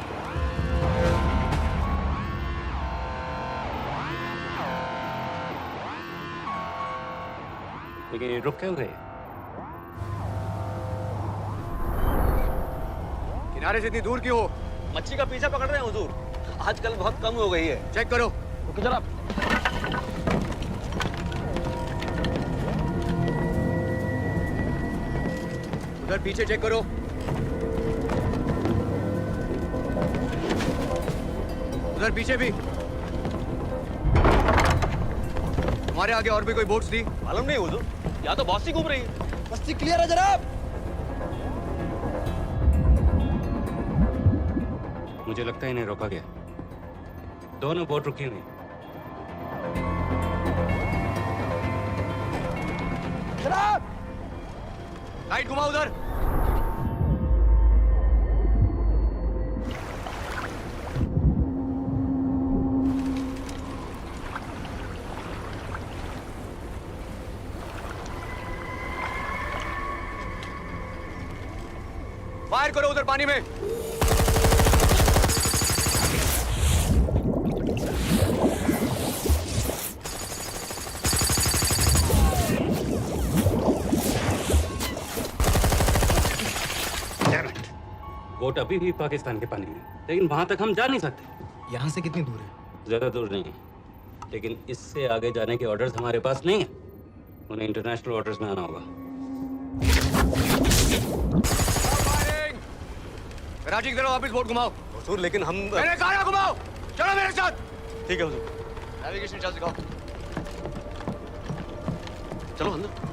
लेकिन ये रुक क्यों गए? किनारे से इतनी दूर क्यों हो? मच्छी का पीछा पकड़ रहे हैं हुजूर। आजकल बहुत कम हो गई है। चेक करो। ओके जनाब। उधर पीछे चेक करो। उधर पीछे भी। हमारे आगे और भी कोई बोट्स थी? मालूम नहीं हुजूर, यहाँ तो बहुत सी घूम रही है। बस्ती क्लियर है जनाब। मुझे लगता है इन्हें रोका गया। दोनों बोट रुकी हुई। जनाब लाइट घुमाओ उधर। फायर करो उधर पानी में। बोट अभी भी पाकिस्तान के पानी में, लेकिन वहां तक हम जा नहीं सकते। यहाँ से कितनी दूर है? ज्यादा दूर नहीं है, लेकिन इससे आगे जाने के ऑर्डर्स हमारे पास नहीं है। उन्हें इंटरनेशनल वाटर्स में आना होगा। राजी की तरफ वापस बोट घुमाओ। हुजूर लेकिन हम मैंने कहा ना घुमाओ। चलो मेरे साथ। ठीक है हुजूर। नेविगेशन चार्ज दिखाओ। चलो अंदर।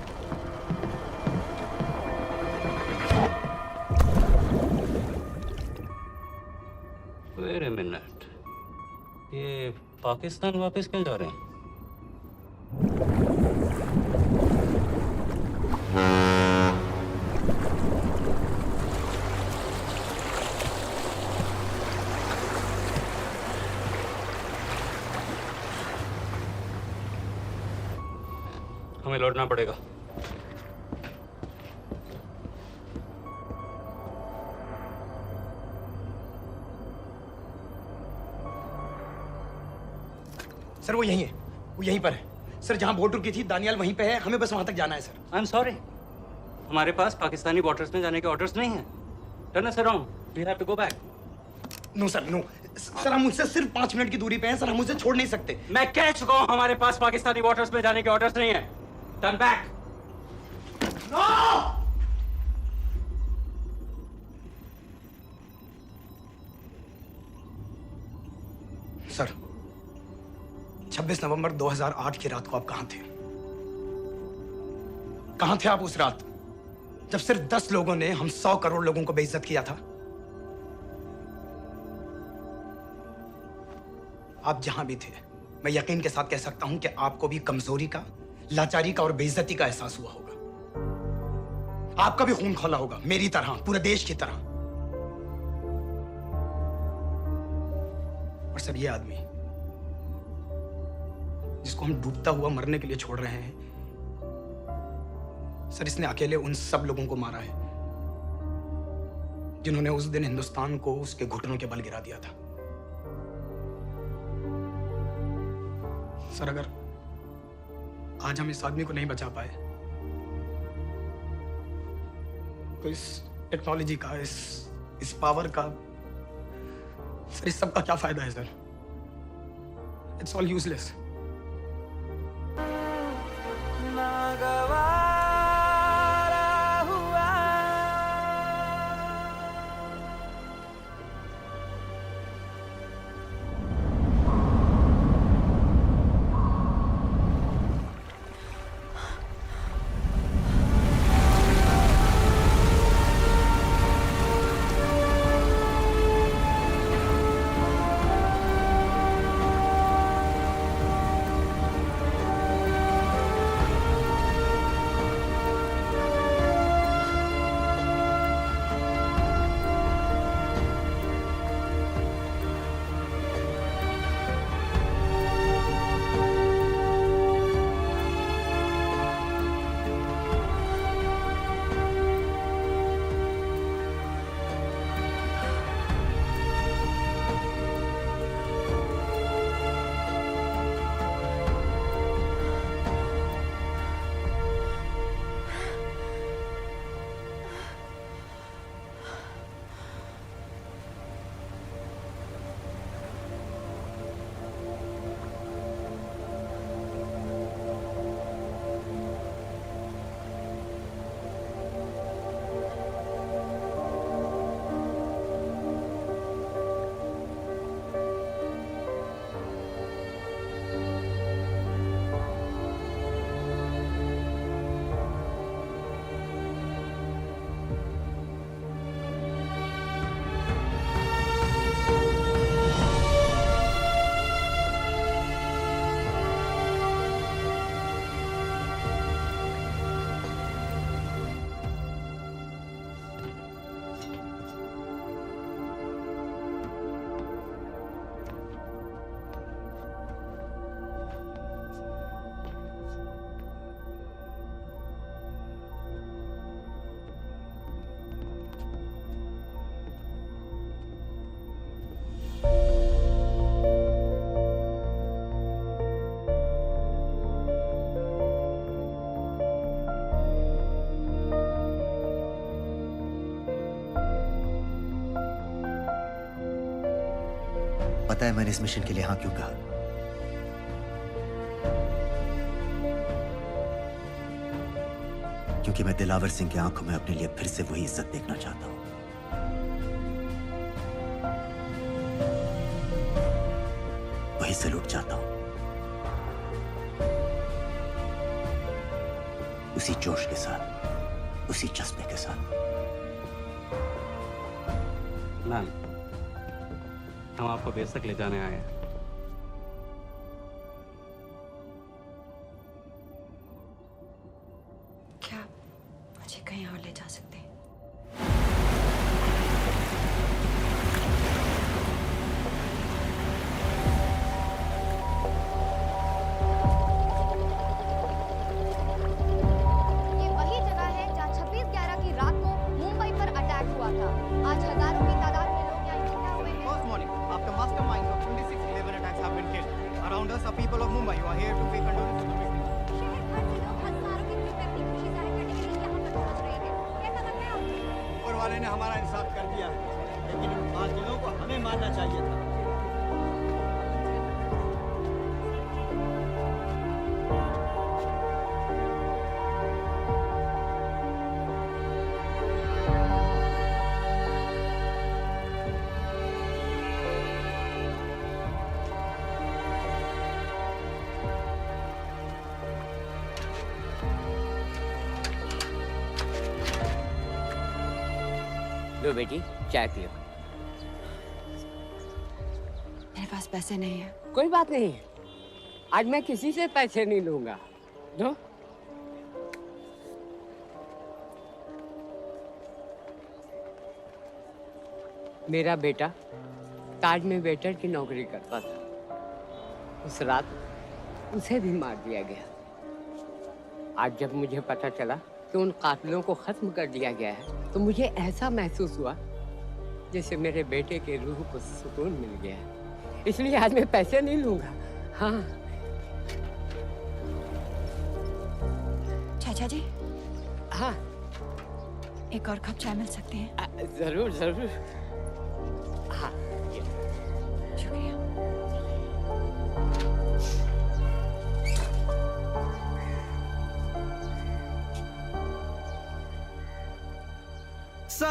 वेट अ मिनट, ये पाकिस्तान वापस क्यों जा रहे हैं? हमें लौटना पड़ेगा। सर वो यहीं है, वो यहीं पर है। सर जहाँ बोट रुकी थी दानियाल वहीं पे है, हमें बस वहां तक जाना है सर। आई एम सॉरी, हमारे पास पाकिस्तानी वाटर्स में जाने के ऑर्डर्स नहीं हैं। Turn us around, we have to go back. No sir no sir, हम उनसे सिर्फ 5 मिनट की दूरी पे हैं सर, हम उसे छोड़ नहीं सकते। मैं कह चुका हूं हमारे पास पाकिस्तानी वाटर्स में जाने के ऑर्डर्स नहीं है। Turn back. सर 26 नवंबर 2008 की रात को आप कहां थे? कहां थे आप उस रात जब सिर्फ 10 लोगों ने हम 100 करोड़ लोगों को बेइज्जत किया था? आप जहां भी थे, मैं यकीन के साथ कह सकता हूं कि आपको भी कमजोरी का, लाचारी का और बेइज्जती का एहसास हुआ होगा। आपका भी खून खौला होगा, मेरी तरह, पूरे देश की तरह। और सब ये आदमी जिसको हम डूबता हुआ मरने के लिए छोड़ रहे हैं, सर इसने अकेले उन सब लोगों को मारा है जिन्होंने उस दिन हिंदुस्तान को उसके घुटनों के बल गिरा दिया था। सर अगर आज हम इस आदमी को नहीं बचा पाए तो इस टेक्नोलॉजी का, इस पावर का, सर इस सब का क्या फायदा है सर? It's all useless. पता है मैंने इस मिशन के लिए हाँ क्यों कहा? क्योंकि मैं दिलावर सिंह की आंखों में अपने लिए फिर से वही इज्जत देखना चाहता हूं। वही सैल्यूट चाहता हूं, उसी जोश के साथ, उसी जज्बे के साथ। मैम, हम आपको बेस तक ले जाने आए हैं। क्या मुझे कहीं और ले जा सकते हैं? ये वही जगह है जहाँ 26/11 की रात को मुंबई पर अटैक हुआ था। आज हजारों की तादाद में लोग यहाँ इकट्ठा हुए हैं। First morning, after masterminds of 26/11 attacks have been killed, around us are people of Mumbai who are here to pay condolences to victims. शहर भर से लोग हजारों की भीड़ में अपनी खुशी जाहिर करने के लिए यहाँ पर पहुँच रहे हैं। कैसा लग रहा है आपको? ऊपर वाले ने हमारा इंसाफ कर दिया है, लेकिन इन बादलों को हमें मानना चाहिए था। लो बेटी, चाय पियो। मेरे पास पैसे नहीं है। कोई बात नहीं, आज मैं किसी से पैसे नहीं लूंगा। दो। मेरा बेटा ताज में वेटर की नौकरी करता था। उस रात उसे भी मार दिया गया। आज जब मुझे पता चला कि उन कातिलों को खत्म कर दिया गया है, तो मुझे ऐसा महसूस हुआ जैसे मेरे बेटे के रूह को सुकून मिल गया है। इसलिए आज मैं पैसे नहीं लूंगा। हाँ। चाचा जी। हाँ। एक और कप चाय मिल सकती है? जरूर जरूर। हाँ। शुक्रिया। सा